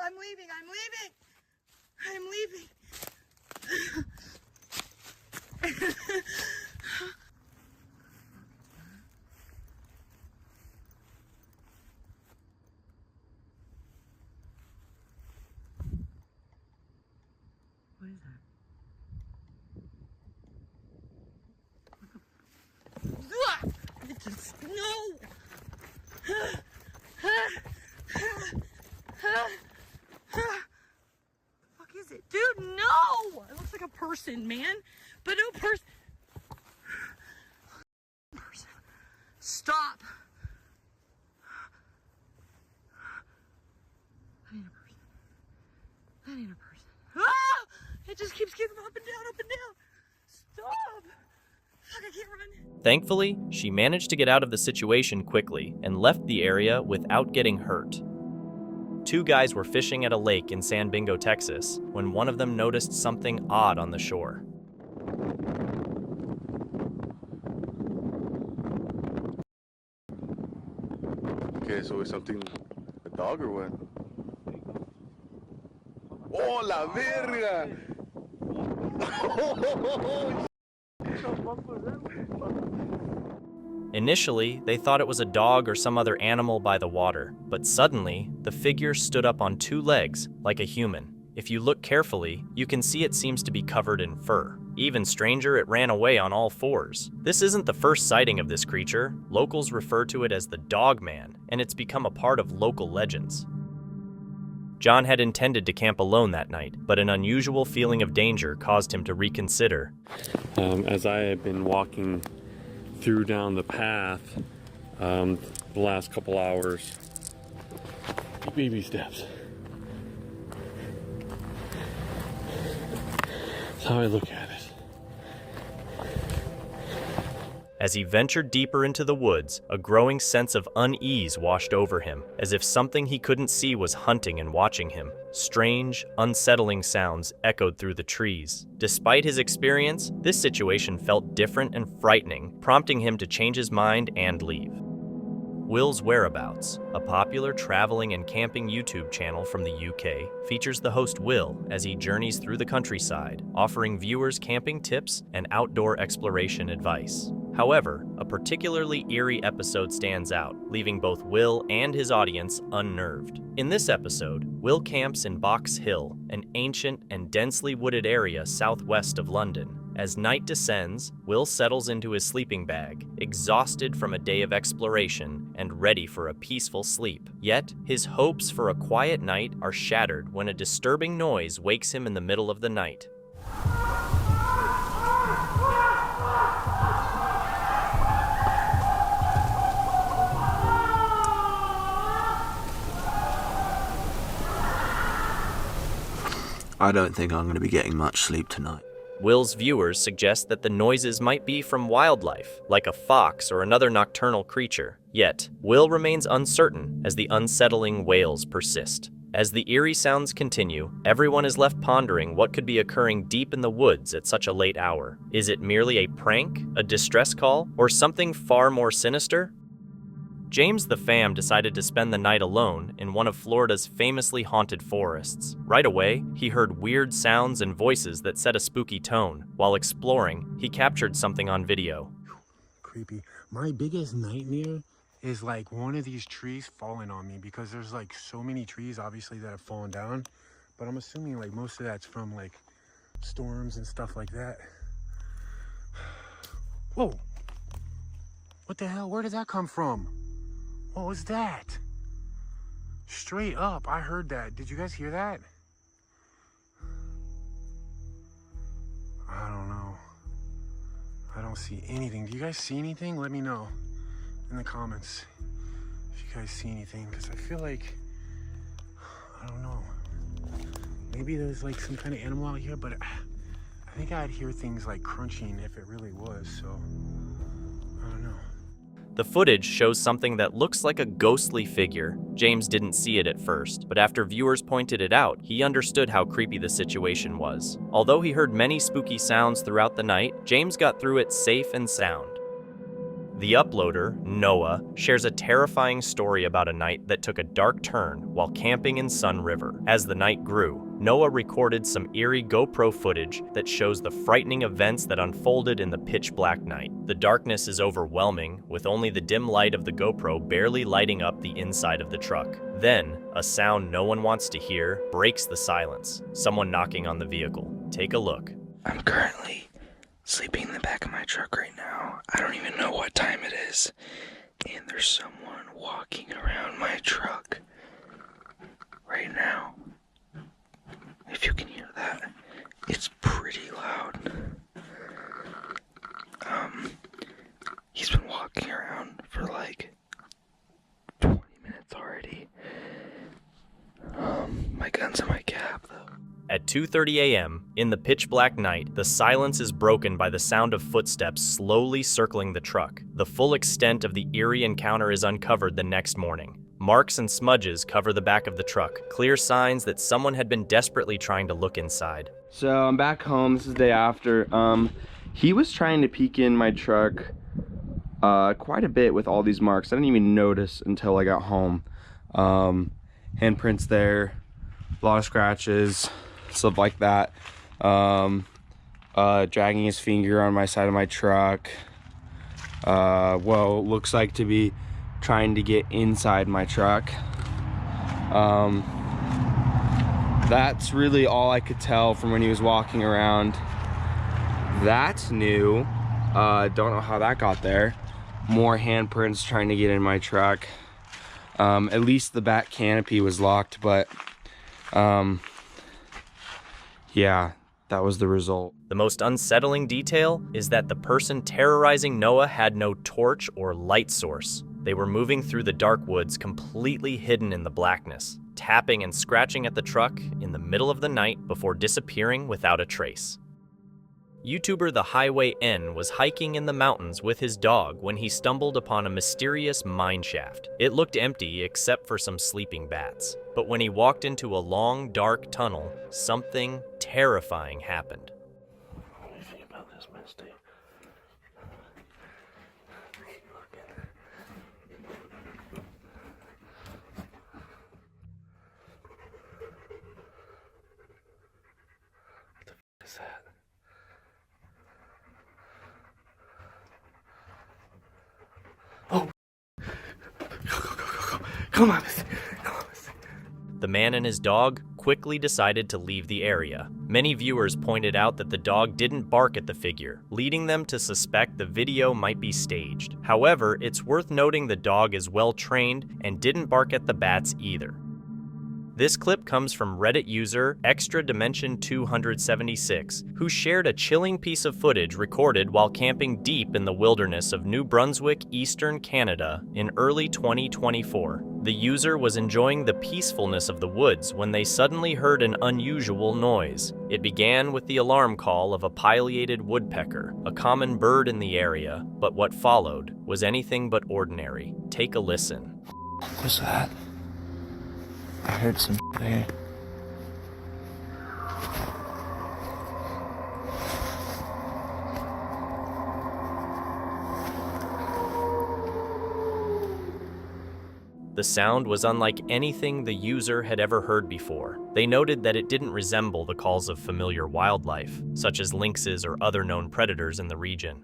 I'm leaving. What is that? No! Fuck is it? Dude, no! It looks like a person, man. But no person. Stop. That ain't a person. Ah! It just keeps getting up and down. Stop! Fuck, I can't run. Thankfully, she managed to get out of the situation quickly and left the area without getting hurt. 2 guys were fishing at a lake in San Bingo, Texas, when one of them noticed something odd on the shore. Okay, so it's something, a dog or what? Oh, la verga! Initially, they thought it was a dog or some other animal by the water, but suddenly, the figure stood up on 2 legs, like a human. If you look carefully, you can see it seems to be covered in fur. Even stranger, it ran away on all 4s. This isn't the first sighting of this creature. Locals refer to it as the Dog Man, and it's become a part of local legends. John had intended to camp alone that night, but an unusual feeling of danger caused him to reconsider. As I had been walking through down the path the last couple hours, baby steps. That's how I look at it. As he ventured deeper into the woods, a growing sense of unease washed over him, as if something he couldn't see was hunting and watching him. Strange, unsettling sounds echoed through the trees. Despite his experience, this situation felt different and frightening, prompting him to change his mind and leave. Will's Whereabouts, a popular traveling and camping YouTube channel from the UK, features the host Will as he journeys through the countryside, offering viewers camping tips and outdoor exploration advice. However, a particularly eerie episode stands out, leaving both Will and his audience unnerved. In this episode, Will camps in Box Hill, an ancient and densely wooded area southwest of London. As night descends, Will settles into his sleeping bag, exhausted from a day of exploration and ready for a peaceful sleep. Yet, his hopes for a quiet night are shattered when a disturbing noise wakes him in the middle of the night. I don't think I'm going to be getting much sleep tonight. Will's viewers suggest that the noises might be from wildlife, like a fox or another nocturnal creature. Yet, Will remains uncertain as the unsettling wails persist. As the eerie sounds continue, everyone is left pondering what could be occurring deep in the woods at such a late hour. Is it merely a prank, a distress call, or something far more sinister? James the Fam decided to spend the night alone in one of Florida's famously haunted forests. Right away, he heard weird sounds and voices that set a spooky tone. While exploring, he captured something on video. Creepy. My biggest nightmare is like one of these trees falling on me, because there's like so many trees obviously that have fallen down, but I'm assuming like most of that's from like storms and stuff like that. Whoa. What the hell? Where did that come from? What was that? Straight up, I heard that. Did you guys hear that? I don't know. I don't see anything. Do you guys see anything? Let me know in the comments if you guys see anything, because I feel like, I don't know. Maybe there's like some kind of animal out here, but I think I'd hear things like crunching if it really was, so I don't know. The footage shows something that looks like a ghostly figure. James didn't see it at first, but after viewers pointed it out, he understood how creepy the situation was. Although he heard many spooky sounds throughout the night, James got through it safe and sound. The uploader, Noah, shares a terrifying story about a night that took a dark turn while camping in Sun River. As the night grew, Noah recorded some eerie GoPro footage that shows the frightening events that unfolded in the pitch-black night. The darkness is overwhelming, with only the dim light of the GoPro barely lighting up the inside of the truck. Then, a sound no one wants to hear breaks the silence. Someone knocking on the vehicle. Take a look. I'm currently sleeping in the back of my truck right now. I don't even know what time it is. And there's someone walking around my truck right now. If you can hear that, it's pretty loud. He's been walking around for like 20 minutes already. My gun's in my cab though. At 2:30 a.m., in the pitch-black night, the silence is broken by the sound of footsteps slowly circling the truck. The full extent of the eerie encounter is uncovered the next morning. Marks and smudges cover the back of the truck, clear signs that someone had been desperately trying to look inside. So I'm back home, this is the day after. He was trying to peek in my truck quite a bit with all these marks. I didn't even notice until I got home. Handprints there, a lot of scratches, stuff like that. Dragging his finger on my side of my truck. Well, looks like to be trying to get inside my truck. That's really all I could tell from when he was walking around. That's new. Don't know how that got there. More handprints trying to get in my truck. At least the back canopy was locked, but yeah, that was the result. The most unsettling detail is that the person terrorizing Noah had no torch or light source. They were moving through the dark woods completely hidden in the blackness, tapping and scratching at the truck in the middle of the night before disappearing without a trace. YouTuber The Highway N was hiking in the mountains with his dog when he stumbled upon a mysterious mine shaft. It looked empty except for some sleeping bats. But when he walked into a long, dark tunnel, something terrifying happened. What do you think about this, Misty? What the f is that? Oh! Go. Come on, Misty. The man and his dog quickly decided to leave the area. Many viewers pointed out that the dog didn't bark at the figure, leading them to suspect the video might be staged. However, it's worth noting the dog is well trained and didn't bark at the bats either. This clip comes from Reddit user Extra Dimension 276, who shared a chilling piece of footage recorded while camping deep in the wilderness of New Brunswick, eastern Canada in early 2024. The user was enjoying the peacefulness of the woods when they suddenly heard an unusual noise. It began with the alarm call of a pileated woodpecker, a common bird in the area, but what followed was anything but ordinary. Take a listen. What was that? I heard some there. The sound was unlike anything the user had ever heard before. They noted that it didn't resemble the calls of familiar wildlife, such as lynxes or other known predators in the region.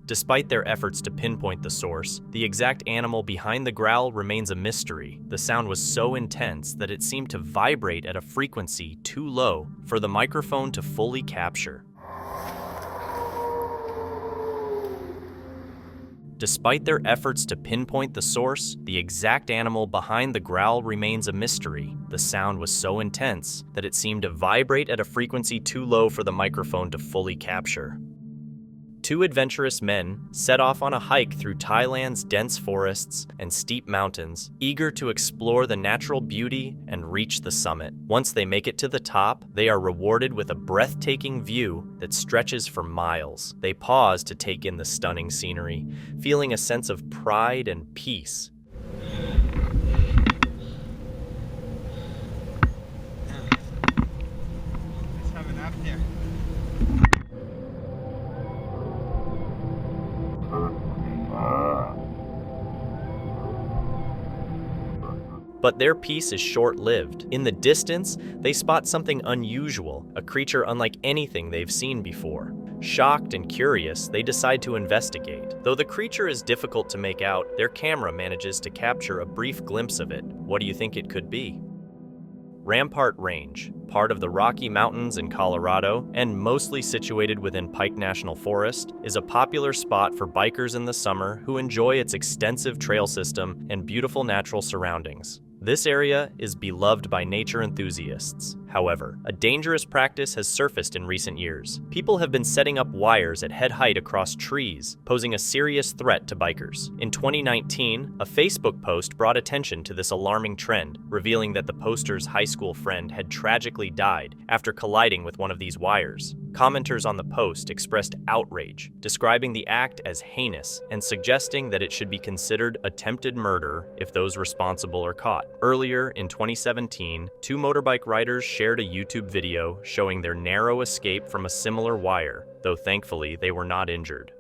Despite their efforts to pinpoint the source, the exact animal behind the growl remains a mystery. The sound was so intense that it seemed to vibrate at a frequency too low for the microphone to fully capture. Despite their efforts to pinpoint the source, the exact animal behind the growl remains a mystery. The sound was so intense that it seemed to vibrate at a frequency too low for the microphone to fully capture. Two adventurous men set off on a hike through Thailand's dense forests and steep mountains, eager to explore the natural beauty and reach the summit. Once they make it to the top, they are rewarded with a breathtaking view that stretches for miles. They pause to take in the stunning scenery, feeling a sense of pride and peace. Let's have a nap there. But their peace is short-lived. In the distance, they spot something unusual, a creature unlike anything they've seen before. Shocked and curious, they decide to investigate. Though the creature is difficult to make out, their camera manages to capture a brief glimpse of it. What do you think it could be? Rampart Range, part of the Rocky Mountains in Colorado and mostly situated within Pike National Forest, is a popular spot for bikers in the summer who enjoy its extensive trail system and beautiful natural surroundings. This area is beloved by nature enthusiasts. However, a dangerous practice has surfaced in recent years. People have been setting up wires at head height across trees, posing a serious threat to bikers. In 2019, a Facebook post brought attention to this alarming trend, revealing that the poster's high school friend had tragically died after colliding with one of these wires. Commenters on the post expressed outrage, describing the act as heinous and suggesting that it should be considered attempted murder if those responsible are caught. Earlier in 2017, two motorbike riders shared a YouTube video showing their narrow escape from a similar wire, though thankfully they were not injured.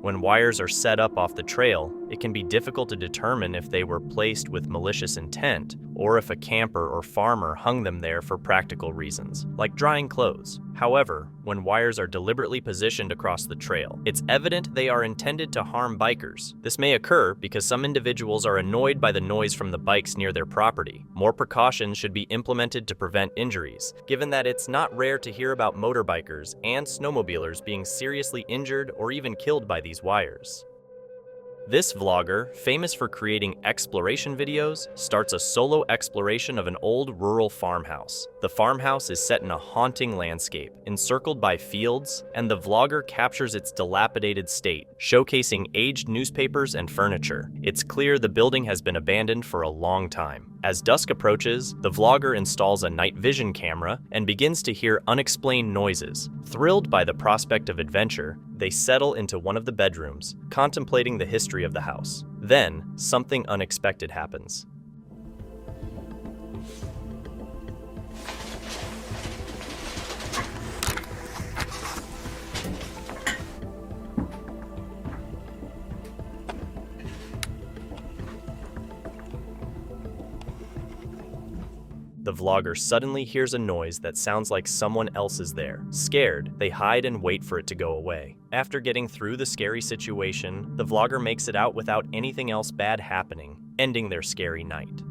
When wires are set up off the trail, it can be difficult to determine if they were placed with malicious intent or if a camper or farmer hung them there for practical reasons, like drying clothes. However, when wires are deliberately positioned across the trail, it's evident they are intended to harm bikers. This may occur because some individuals are annoyed by the noise from the bikes near their property. More precautions should be implemented to prevent injuries, given that it's not rare to hear about motorbikers and snowmobilers being seriously injured or even killed by these wires. This vlogger, famous for creating exploration videos, starts a solo exploration of an old rural farmhouse. The farmhouse is set in a haunting landscape, encircled by fields, and the vlogger captures its dilapidated state, showcasing aged newspapers and furniture. It's clear the building has been abandoned for a long time. As dusk approaches, the vlogger installs a night vision camera and begins to hear unexplained noises. Thrilled by the prospect of adventure, they settle into one of the bedrooms, contemplating the history of the house. Then, something unexpected happens. The vlogger suddenly hears a noise that sounds like someone else is there. Scared, they hide and wait for it to go away. After getting through the scary situation, the vlogger makes it out without anything else bad happening, ending their scary night.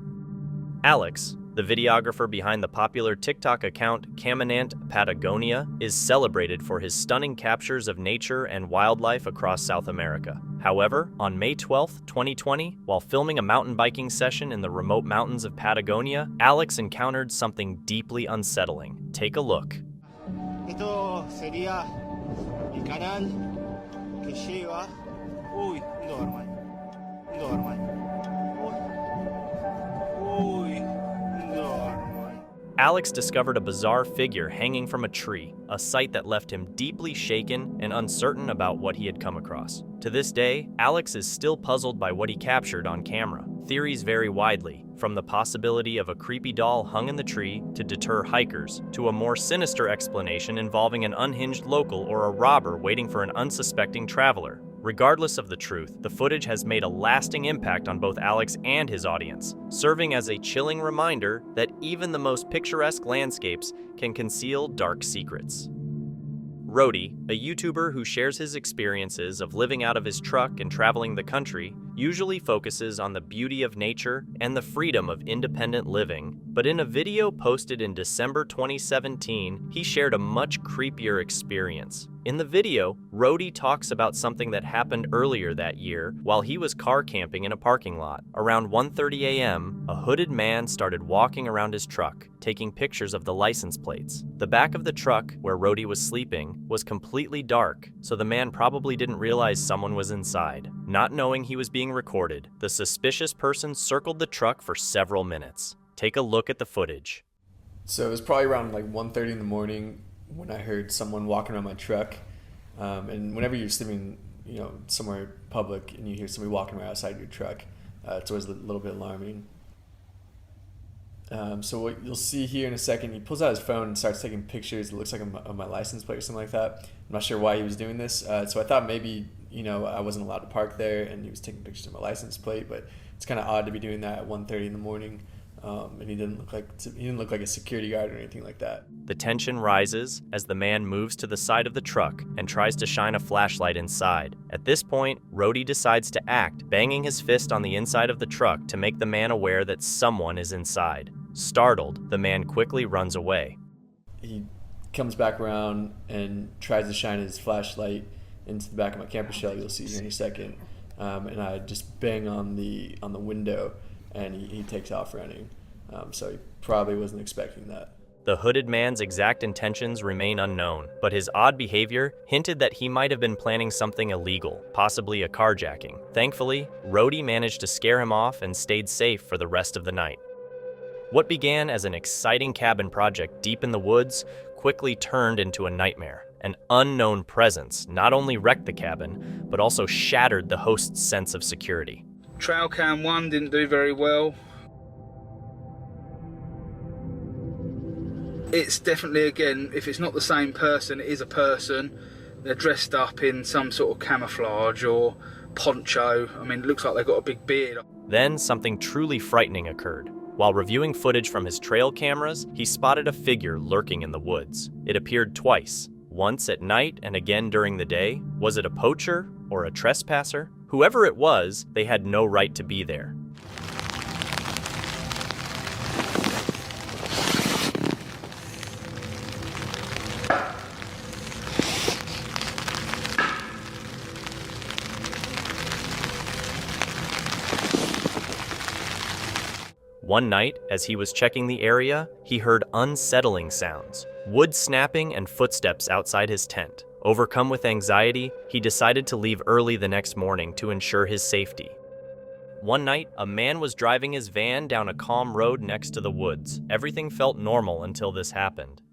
Alex, the videographer behind the popular TikTok account Caminante Patagonia, is celebrated for his stunning captures of nature and wildlife across South America. However, on May 12, 2020, while filming a mountain biking session in the remote mountains of Patagonia, Alex encountered something deeply unsettling. Take a look. Esto sería el canal que lleva... Uy, un Doberman. Un Doberman. Uy, un Doberman. Alex discovered a bizarre figure hanging from a tree, a sight that left him deeply shaken and uncertain about what he had come across. To this day, Alex is still puzzled by what he captured on camera. Theories vary widely, from the possibility of a creepy doll hung in the tree to deter hikers, to a more sinister explanation involving an unhinged local or a robber waiting for an unsuspecting traveler. Regardless of the truth, the footage has made a lasting impact on both Alex and his audience, serving as a chilling reminder that even the most picturesque landscapes can conceal dark secrets. Rody, a YouTuber who shares his experiences of living out of his truck and traveling the country, usually focuses on the beauty of nature and the freedom of independent living, but in a video posted in December 2017, he shared a much creepier experience. In the video, Rody talks about something that happened earlier that year while he was car camping in a parking lot. Around 1:30 a.m., a hooded man started walking around his truck, taking pictures of the license plates. The back of the truck, where Rody was sleeping, was completely dark, so the man probably didn't realize someone was inside. Not knowing he was being recorded, the suspicious person circled the truck for several minutes. Take a look at the footage. So it was probably around like 1:30 in the morning when I heard someone walking around my truck. And whenever you're sleeping, somewhere public and you hear somebody walking around outside your truck, it's always a little bit alarming. So what you'll see here in a second, he pulls out his phone and starts taking pictures. It looks like of my license plate or something like that. I'm not sure why he was doing this. So I thought maybe, I wasn't allowed to park there and he was taking pictures of my license plate, but it's kind of odd to be doing that at 1:30 in the morning. And he didn't look like a security guard or anything like that. The tension rises as the man moves to the side of the truck and tries to shine a flashlight inside. At this point, Rody decides to act, banging his fist on the inside of the truck to make the man aware that someone is inside. Startled, the man quickly runs away. He comes back around and tries to shine his flashlight into the back of my camper shell. You'll see here in a second. And I just bang on the window, and he takes off running. So he probably wasn't expecting that. The hooded man's exact intentions remain unknown, but his odd behavior hinted that he might have been planning something illegal, possibly a carjacking. Thankfully, Rody managed to scare him off and stayed safe for the rest of the night. What began as an exciting cabin project deep in the woods quickly turned into a nightmare. An unknown presence not only wrecked the cabin, but also shattered the host's sense of security. Trail cam 1 didn't do very well. It's definitely, again, if it's not the same person, it is a person. They're dressed up in some sort of camouflage or poncho. I mean, it looks like they've got a big beard. Then something truly frightening occurred. While reviewing footage from his trail cameras, he spotted a figure lurking in the woods. It appeared twice, once at night and again during the day. Was it a poacher or a trespasser? Whoever it was, they had no right to be there. One night, as he was checking the area, he heard unsettling sounds, wood snapping and footsteps outside his tent. Overcome with anxiety, he decided to leave early the next morning to ensure his safety. One night, a man was driving his van down a calm road next to the woods. Everything felt normal until this happened.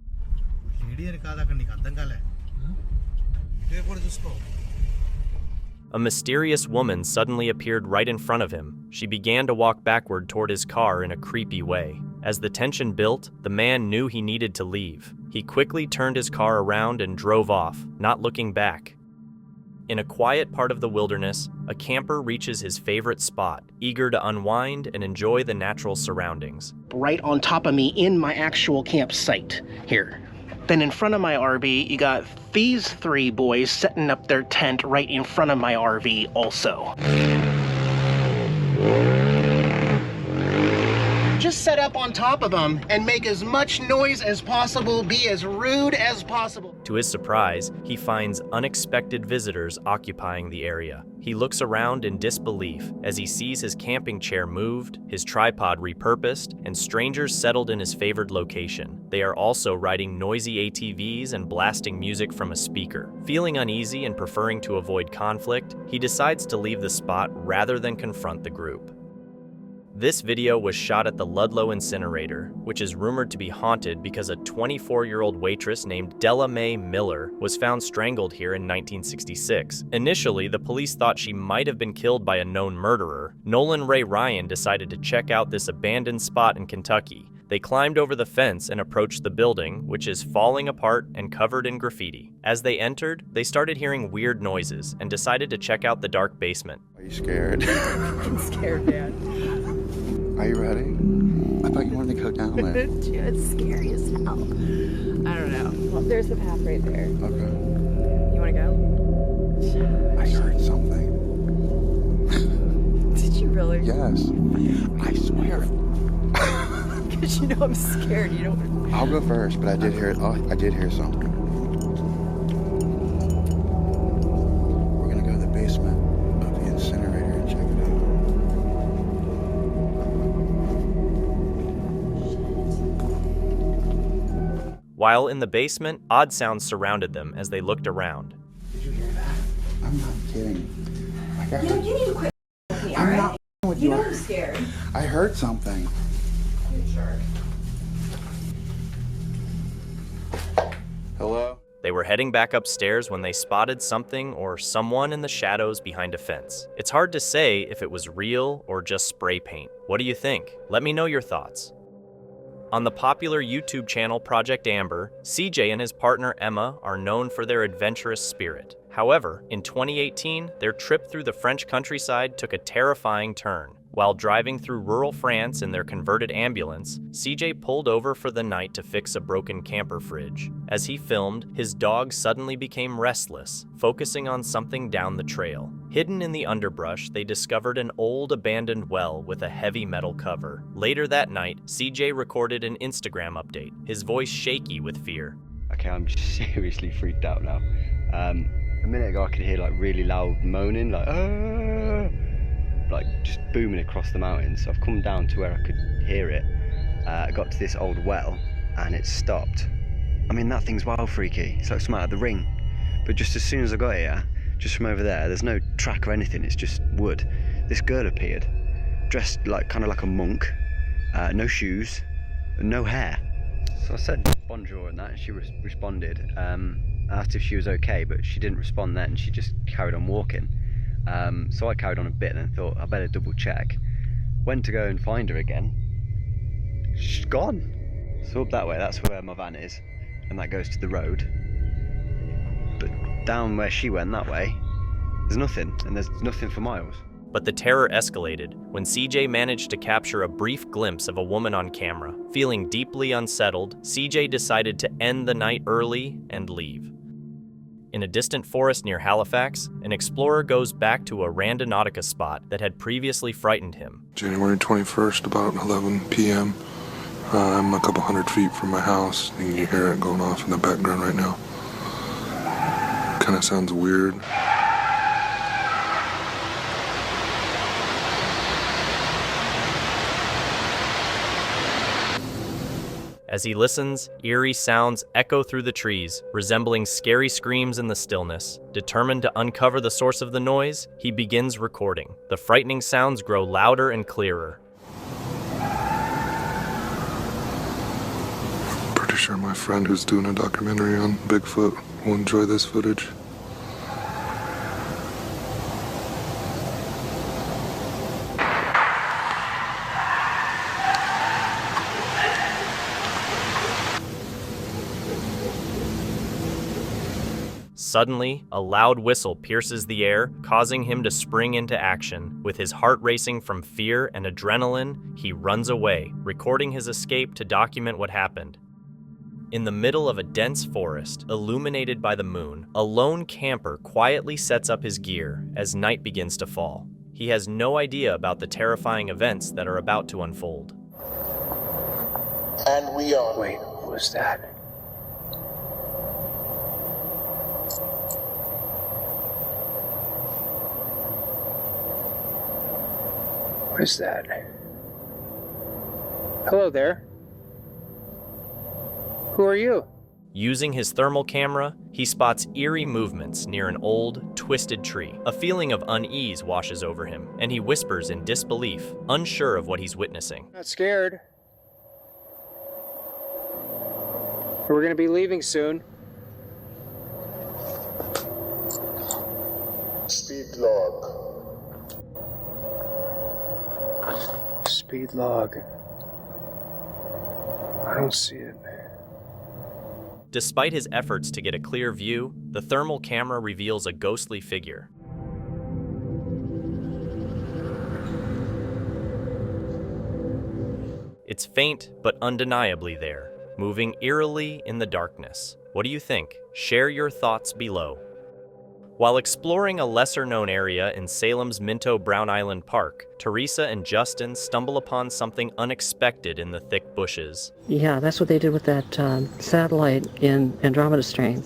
A mysterious woman suddenly appeared right in front of him. She began to walk backward toward his car in a creepy way. As the tension built, the man knew he needed to leave. He quickly turned his car around and drove off, not looking back. In a quiet part of the wilderness, a camper reaches his favorite spot, eager to unwind and enjoy the natural surroundings. Right on top of me in my actual campsite here. Then in front of my RV, you got these three boys setting up their tent right in front of my RV also. Just set up on top of them and make as much noise as possible, be as rude as possible. To his surprise, he finds unexpected visitors occupying the area. He looks around in disbelief as he sees his camping chair moved, his tripod repurposed, and strangers settled in his favored location. They are also riding noisy ATVs and blasting music from a speaker. Feeling uneasy and preferring to avoid conflict, he decides to leave the spot rather than confront the group. This video was shot at the Ludlow incinerator, which is rumored to be haunted because a 24-year-old waitress named Della Mae Miller was found strangled here in 1966. Initially, the police thought she might have been killed by a known murderer. Nolan Ray Ryan decided to check out this abandoned spot in Kentucky. They climbed over the fence and approached the building, which is falling apart and covered in graffiti. As they entered, they started hearing weird noises and decided to check out the dark basement. Are you scared? I'm scared, Dad. Are you ready? I thought you wanted to go down there. It's scary as hell. I don't know. Well, there's the path right there. Okay. You want to go? I heard something. Did you really? Yes. I swear. Because you know I'm scared. You don't. I'll go first, but I did hear it. Oh, I did hear something. We're gonna go to the basement of the incinerator and check it out. While in the basement, odd sounds surrounded them as they looked around. Did you hear that? I'm not kidding. Like I You need to quit with me, I'm alright? not with You know I'm scared. I heard something. You sure? Hello? They were heading back upstairs when they spotted something or someone in the shadows behind a fence. It's hard to say if it was real or just spray paint. What do you think? Let me know your thoughts. On the popular YouTube channel Project Amber, CJ and his partner Emma are known for their adventurous spirit. However, in 2018, their trip through the French countryside took a terrifying turn. While driving through rural France in their converted ambulance, CJ pulled over for the night to fix a broken camper fridge. As he filmed, his dog suddenly became restless, focusing on something down the trail. Hidden in the underbrush, they discovered an old abandoned well with a heavy metal cover. Later that night, CJ recorded an Instagram update, his voice shaky with fear. Okay, I'm seriously freaked out now. A minute ago I could hear like really loud moaning, like just booming across the mountains. So I've come down to where I could hear it. I got to this old well and it stopped. I mean, that thing's wild freaky. It's like something out of The Ring. But just as soon as I got here, just from over there's no track or anything, it's just wood. This girl appeared, dressed like kind of like a monk, no shoes, no hair. So I said bonjour and that, and she responded. I asked if she was okay, but she didn't respond then, she just carried on walking. So I carried on a bit and then thought I better double check. Went to go and find her again. She's gone. So up that way, that's where my van is, and that goes to the road. But down where she went that way, there's nothing, and there's nothing for miles. But the terror escalated when CJ managed to capture a brief glimpse of a woman on camera. Feeling deeply unsettled, CJ decided to end the night early and leave. In a distant forest near Halifax, an explorer goes back to a randonautica spot that had previously frightened him. January 21st, about 11 p.m. I'm a couple hundred feet from my house, and you hear it going off in the background right now. Kind of sounds weird. As he listens, eerie sounds echo through the trees, resembling scary screams in the stillness. Determined to uncover the source of the noise, he begins recording. The frightening sounds grow louder and clearer. Pretty sure my friend who's doing a documentary on Bigfoot will enjoy this footage. Suddenly, a loud whistle pierces the air, causing him to spring into action. With his heart racing from fear and adrenaline, he runs away, recording his escape to document what happened. In the middle of a dense forest, illuminated by the moon, a lone camper quietly sets up his gear as night begins to fall. He has no idea about the terrifying events that are about to unfold. And we are. Wait, what was that? What is that? Hello there. Who are you? Using his thermal camera, he spots eerie movements near an old, twisted tree. A feeling of unease washes over him, and he whispers in disbelief, unsure of what he's witnessing. Not scared. We're gonna be leaving soon. Speed log. Speed log. I don't see it. Despite his efforts to get a clear view, the thermal camera reveals a ghostly figure. It's faint, but undeniably there, moving eerily in the darkness. What do you think? Share your thoughts below. While exploring a lesser-known area in Salem's Minto Brown Island Park, Teresa and Justin stumble upon something unexpected in the thick bushes. Yeah, that's what they did with that satellite in Andromeda Strain.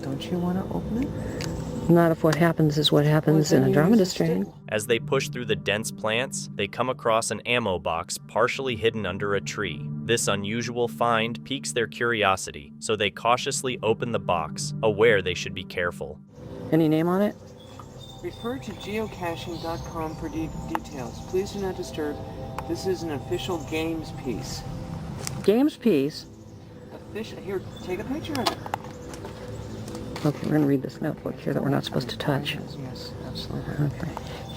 Don't you want to open it? Not if what happens is what happens in Andromeda Strain. As they push through the dense plants, they come across an ammo box partially hidden under a tree. This unusual find piques their curiosity, so they cautiously open the box, aware they should be careful. Any name on it? Refer to geocaching.com for details. Please do not disturb. This is an official games piece. Games piece? Here, take a picture of it. Okay, we're going to read this notebook here that we're not supposed to touch. Yes, absolutely. Okay.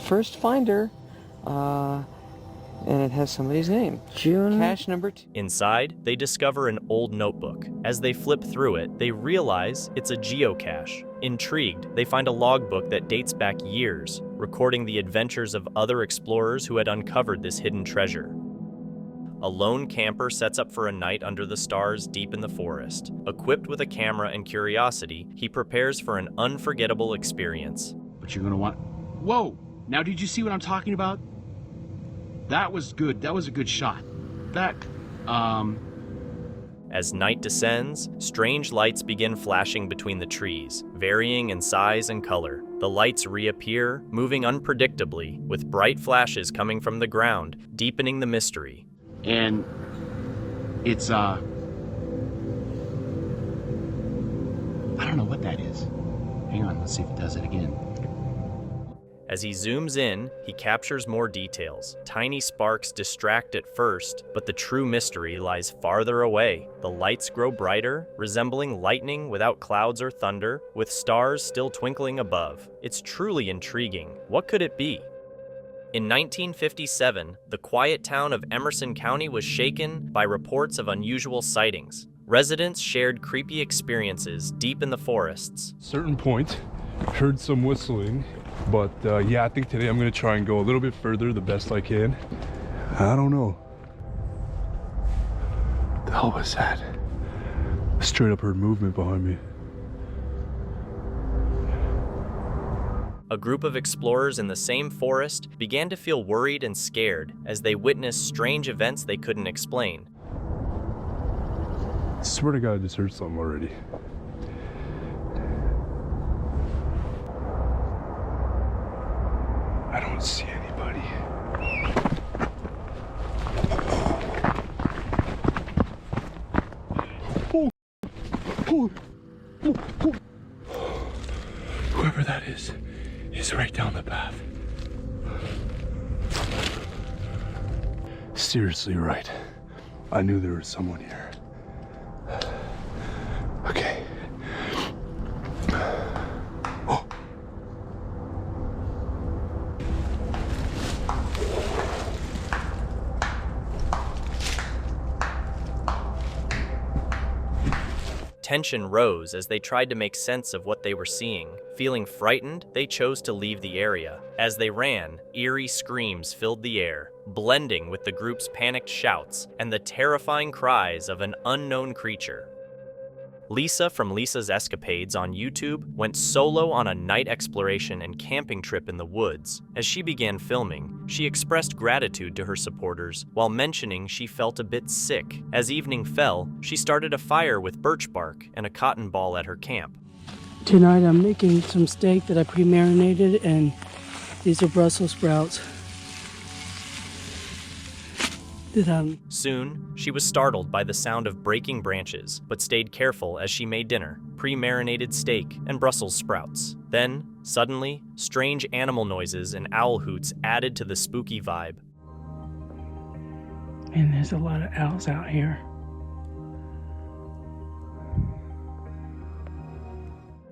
First finder, and it has somebody's name. June. Cache number 2. Inside, they discover an old notebook. As they flip through it, they realize it's a geocache. Intrigued, they find a logbook that dates back years, recording the adventures of other explorers who had uncovered this hidden treasure. A lone camper sets up for a night under the stars deep in the forest. Equipped with a camera and curiosity, he prepares for an unforgettable experience. But you're gonna want... Whoa! Now did you see what I'm talking about? That was good. That was a good shot. As night descends, strange lights begin flashing between the trees, varying in size and color. The lights reappear, moving unpredictably, with bright flashes coming from the ground, deepening the mystery. And it's, I don't know what that is. Hang on, let's see if it does it again. As he zooms in, he captures more details. Tiny sparks distract at first, but the true mystery lies farther away. The lights grow brighter, resembling lightning without clouds or thunder, with stars still twinkling above. It's truly intriguing. What could it be? In 1957, the quiet town of Emerson County was shaken by reports of unusual sightings. Residents shared creepy experiences deep in the forests. Certain point, heard some whistling, But yeah, I think today I'm gonna try and go a little bit further, the best I can. I don't know. The hell was that? I straight up heard movement behind me. A group of explorers in the same forest began to feel worried and scared as they witnessed strange events they couldn't explain. I swear to God, I just heard something already. I don't see anybody. Whoever that is right down the path. Seriously, right. I knew there was someone here. Okay. Oh. Tension rose as they tried to make sense of what they were seeing. Feeling frightened, they chose to leave the area. As they ran, eerie screams filled the air, blending with the group's panicked shouts and the terrifying cries of an unknown creature. Lisa from Lisa's Escapades on YouTube went solo on a night exploration and camping trip in the woods. As she began filming, she expressed gratitude to her supporters while mentioning she felt a bit sick. As evening fell, she started a fire with birch bark and a cotton ball at her camp. Tonight I'm making some steak that I pre-marinated, and these are Brussels sprouts. Soon, she was startled by the sound of breaking branches, but stayed careful as she made dinner, pre-marinated steak and Brussels sprouts. Then, suddenly, strange animal noises and owl hoots added to the spooky vibe. And there's a lot of owls out here.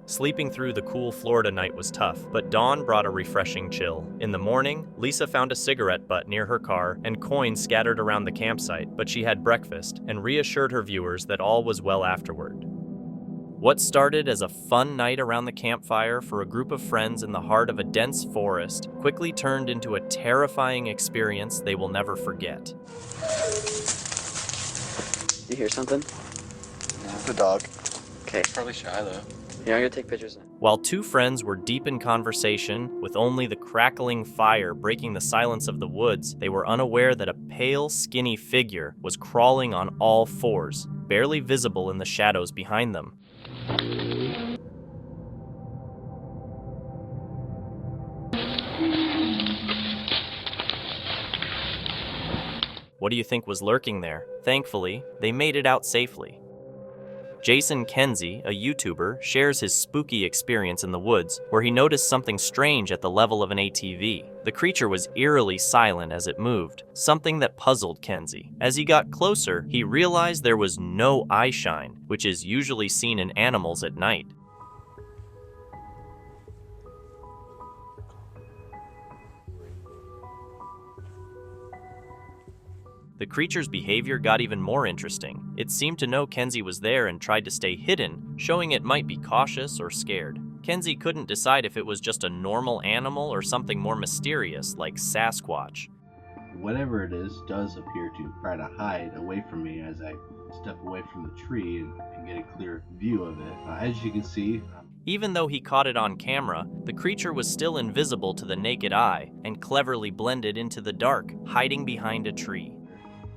Sleeping through the cool Florida night was tough, but dawn brought a refreshing chill. In the morning, Lisa found a cigarette butt near her car and coins scattered around the campsite, but she had breakfast and reassured her viewers that all was well afterward. What started as a fun night around the campfire for a group of friends in the heart of a dense forest quickly turned into a terrifying experience they will never forget. You hear something? No, it's a dog. Okay. Probably shy though. Yeah, I'm gonna take pictures. While two friends were deep in conversation, with only the crackling fire breaking the silence of the woods, they were unaware that a pale, skinny figure was crawling on all fours, barely visible in the shadows behind them. What do you think was lurking there? Thankfully, they made it out safely. Jason Kenzie, a YouTuber, shares his spooky experience in the woods, where he noticed something strange at the level of an ATV. The creature was eerily silent as it moved, something that puzzled Kenzie. As he got closer, he realized there was no eye shine, which is usually seen in animals at night. The creature's behavior got even more interesting. It seemed to know Kenzie was there and tried to stay hidden, showing it might be cautious or scared. Kenzie couldn't decide if it was just a normal animal or something more mysterious, like Sasquatch. Whatever it is does appear to try to hide away from me as I step away from the tree and get a clear view of it. As you can see, even though he caught it on camera, the creature was still invisible to the naked eye and cleverly blended into the dark, hiding behind a tree.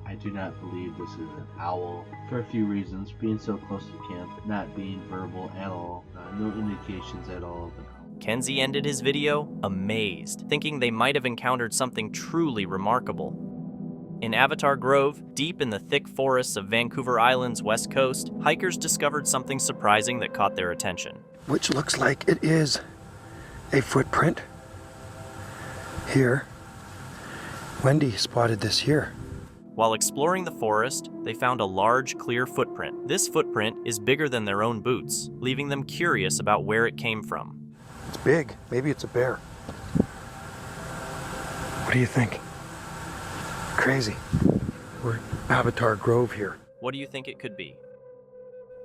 I do not believe this is an owl for a few reasons. Being so close to camp, not being verbal at all, no indications at all of an owl. Kenzie ended his video amazed, thinking they might have encountered something truly remarkable. In Avatar Grove, deep in the thick forests of Vancouver Island's west coast, hikers discovered something surprising that caught their attention. Which looks like it is a footprint here. Wendy spotted this here. While exploring the forest, they found a large, clear footprint. This footprint is bigger than their own boots, leaving them curious about where it came from. It's big. Maybe it's a bear. What do you think? Crazy. We're Avatar Grove here. What do you think it could be?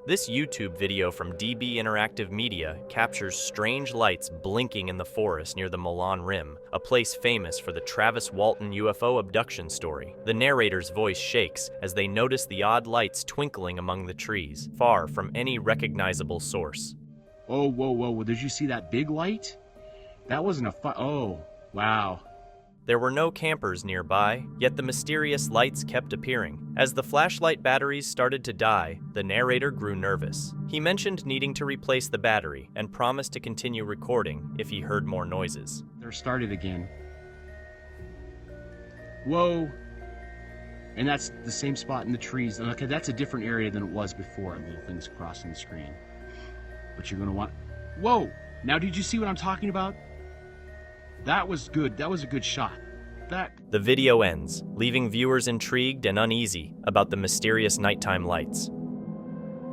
This YouTube video from DB Interactive Media captures strange lights blinking in the forest near the Milan Rim, a place famous for the Travis Walton UFO abduction story. The narrator's voice shakes as they notice the odd lights twinkling among the trees, far from any recognizable source. Oh, whoa, whoa, did you see that big light? That wasn't a oh, wow. There were no campers nearby, yet the mysterious lights kept appearing. As the flashlight batteries started to die, the narrator grew nervous. He mentioned needing to replace the battery and promised to continue recording if he heard more noises. They're started again. Whoa. And that's the same spot in the trees. Okay, that's a different area than it was before. Little things crossing the screen. But you're gonna want... Whoa! Now did you see what I'm talking about? That was good. That was a good shot. The video ends, leaving viewers intrigued and uneasy about the mysterious nighttime lights.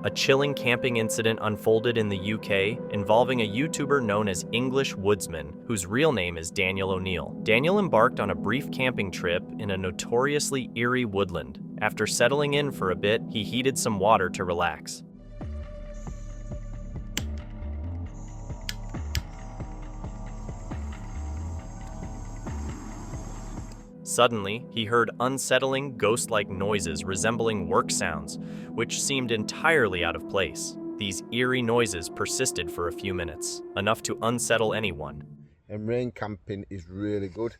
A chilling camping incident unfolded in the UK involving a YouTuber known as English Woodsman, whose real name is Daniel O'Neill. Daniel embarked on a brief camping trip in a notoriously eerie woodland. After settling in for a bit, he heated some water to relax. Suddenly, he heard unsettling, ghost-like noises resembling work sounds, which seemed entirely out of place. These eerie noises persisted for a few minutes, enough to unsettle anyone. And rain camping is really good.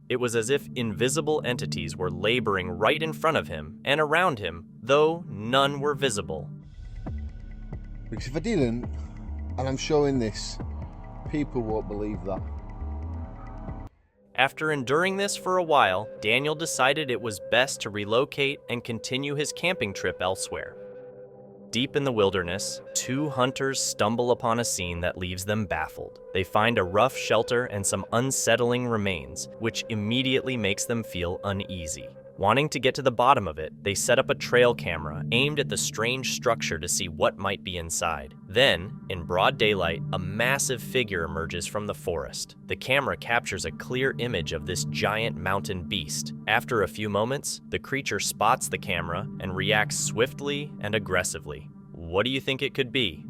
It was as if invisible entities were laboring right in front of him and around him, though none were visible. Because if I didn't, and I'm showing this, people won't believe that. After enduring this for a while, Daniel decided it was best to relocate and continue his camping trip elsewhere. Deep in the wilderness, two hunters stumble upon a scene that leaves them baffled. They find a rough shelter and some unsettling remains, which immediately makes them feel uneasy. Wanting to get to the bottom of it, they set up a trail camera aimed at the strange structure to see what might be inside. Then, in broad daylight, a massive figure emerges from the forest. The camera captures a clear image of this giant mountain beast. After a few moments, the creature spots the camera and reacts swiftly and aggressively. What do you think it could be?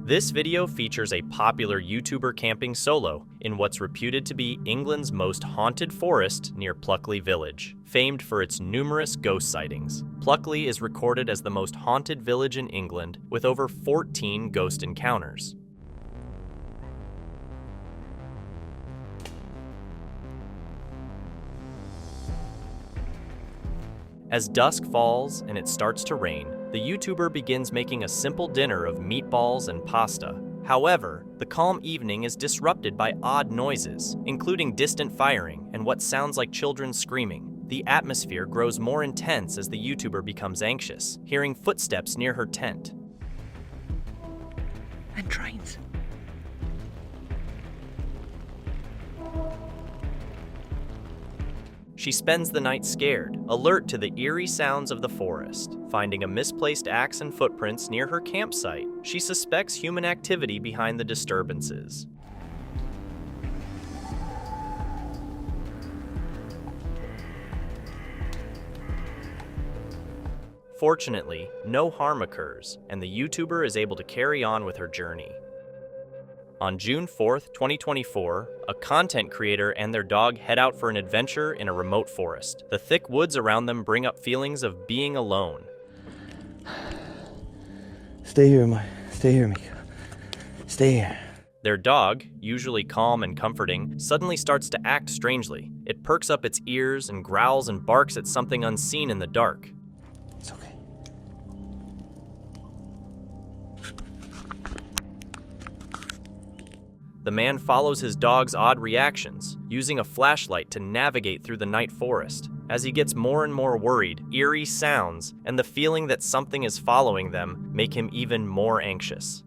This video features a popular YouTuber camping solo in what's reputed to be England's most haunted forest near Pluckley Village, famed for its numerous ghost sightings. Pluckley is recorded as the most haunted village in England with over 14 ghost encounters. As dusk falls and it starts to rain, the YouTuber begins making a simple dinner of meatballs and pasta. However, the calm evening is disrupted by odd noises, including distant firing and what sounds like children screaming. The atmosphere grows more intense as the YouTuber becomes anxious, hearing footsteps near her tent. And trains. She spends the night scared, alert to the eerie sounds of the forest. Finding a misplaced axe and footprints near her campsite, she suspects human activity behind the disturbances. Fortunately, no harm occurs, and the YouTuber is able to carry on with her journey. On June 4th, 2024, a content creator and their dog head out for an adventure in a remote forest. The thick woods around them bring up feelings of being alone. Stay here, Mika. Stay here. Their dog, usually calm and comforting, suddenly starts to act strangely. It perks up its ears and growls and barks at something unseen in the dark. It's okay. The man follows his dog's odd reactions, using a flashlight to navigate through the night forest. As he gets more and more worried, eerie sounds and the feeling that something is following them make him even more anxious.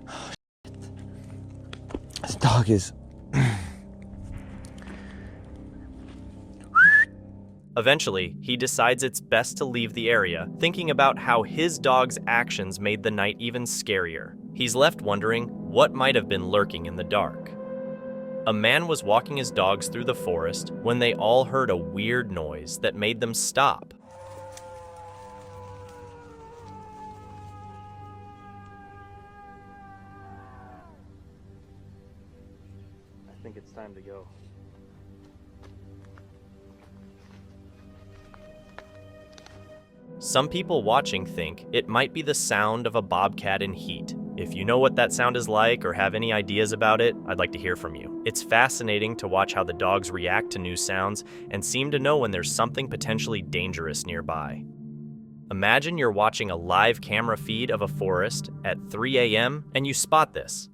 Oh, shit. This dog is... Eventually, he decides it's best to leave the area, thinking about how his dog's actions made the night even scarier. He's left wondering what might have been lurking in the dark. A man was walking his dogs through the forest when they all heard a weird noise that made them stop. I think it's time to go. Some people watching think it might be the sound of a bobcat in heat. If you know what that sound is like or have any ideas about it, I'd like to hear from you. It's fascinating to watch how the dogs react to new sounds and seem to know when there's something potentially dangerous nearby. Imagine you're watching a live camera feed of a forest at 3 a.m. and you spot this.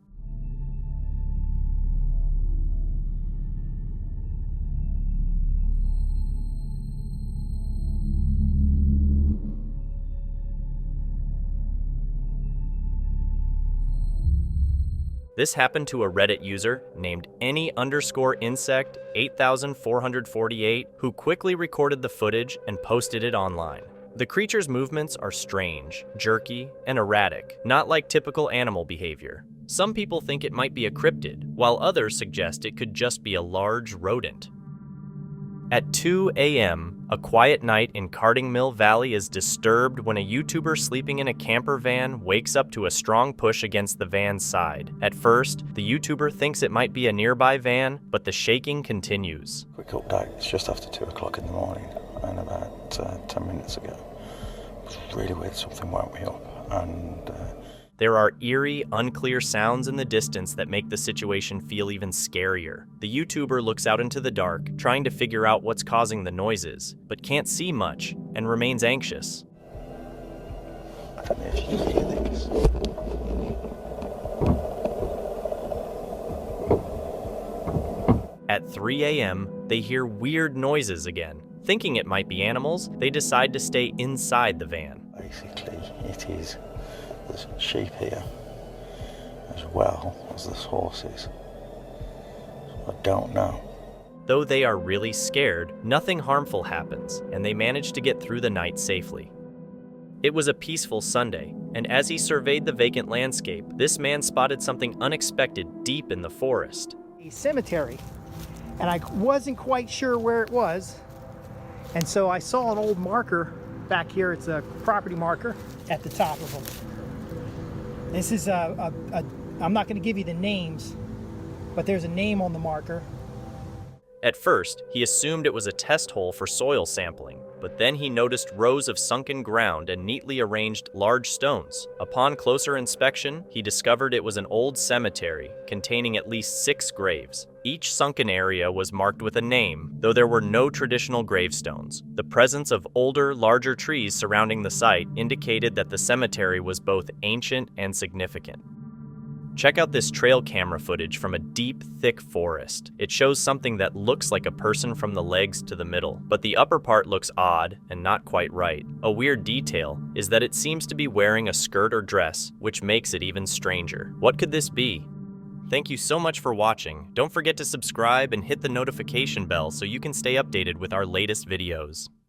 This happened to a Reddit user named any_insect8448 who quickly recorded the footage and posted it online. The creature's movements are strange, jerky, and erratic, not like typical animal behavior. Some people think it might be a cryptid, while others suggest it could just be a large rodent. At 2 a.m., a quiet night in Carding Mill Valley is disturbed when a YouTuber sleeping in a camper van wakes up to a strong push against the van's side. At first, the YouTuber thinks it might be a nearby van, but the shaking continues. Quick update, it's just after 2 o'clock in the morning, and about 10 minutes ago, it was really weird, something woke me up, and there are eerie, unclear sounds in the distance that make the situation feel even scarier. The YouTuber looks out into the dark, trying to figure out what's causing the noises, but can't see much and remains anxious. I don't know if you can hear these. At 3 a.m., they hear weird noises again. Thinking it might be animals, they decide to stay inside the van. Basically, it is. There's sheep here, as well as there's horses. I don't know. Though they are really scared, nothing harmful happens, and they manage to get through the night safely. It was a peaceful Sunday, and as he surveyed the vacant landscape, this man spotted something unexpected deep in the forest. A cemetery, and I wasn't quite sure where it was, and so I saw an old marker back here. It's a property marker at the top of them. This is I'm not going to give you the names, but there's a name on the marker. At first, he assumed it was a test hole for soil sampling, but then he noticed rows of sunken ground and neatly arranged large stones. Upon closer inspection, he discovered it was an old cemetery containing at least 6 graves. Each sunken area was marked with a name, though there were no traditional gravestones. The presence of older, larger trees surrounding the site indicated that the cemetery was both ancient and significant. Check out this trail camera footage from a deep, thick forest. It shows something that looks like a person from the legs to the middle, but the upper part looks odd and not quite right. A weird detail is that it seems to be wearing a skirt or dress, which makes it even stranger. What could this be? Thank you so much for watching. Don't forget to subscribe and hit the notification bell so you can stay updated with our latest videos.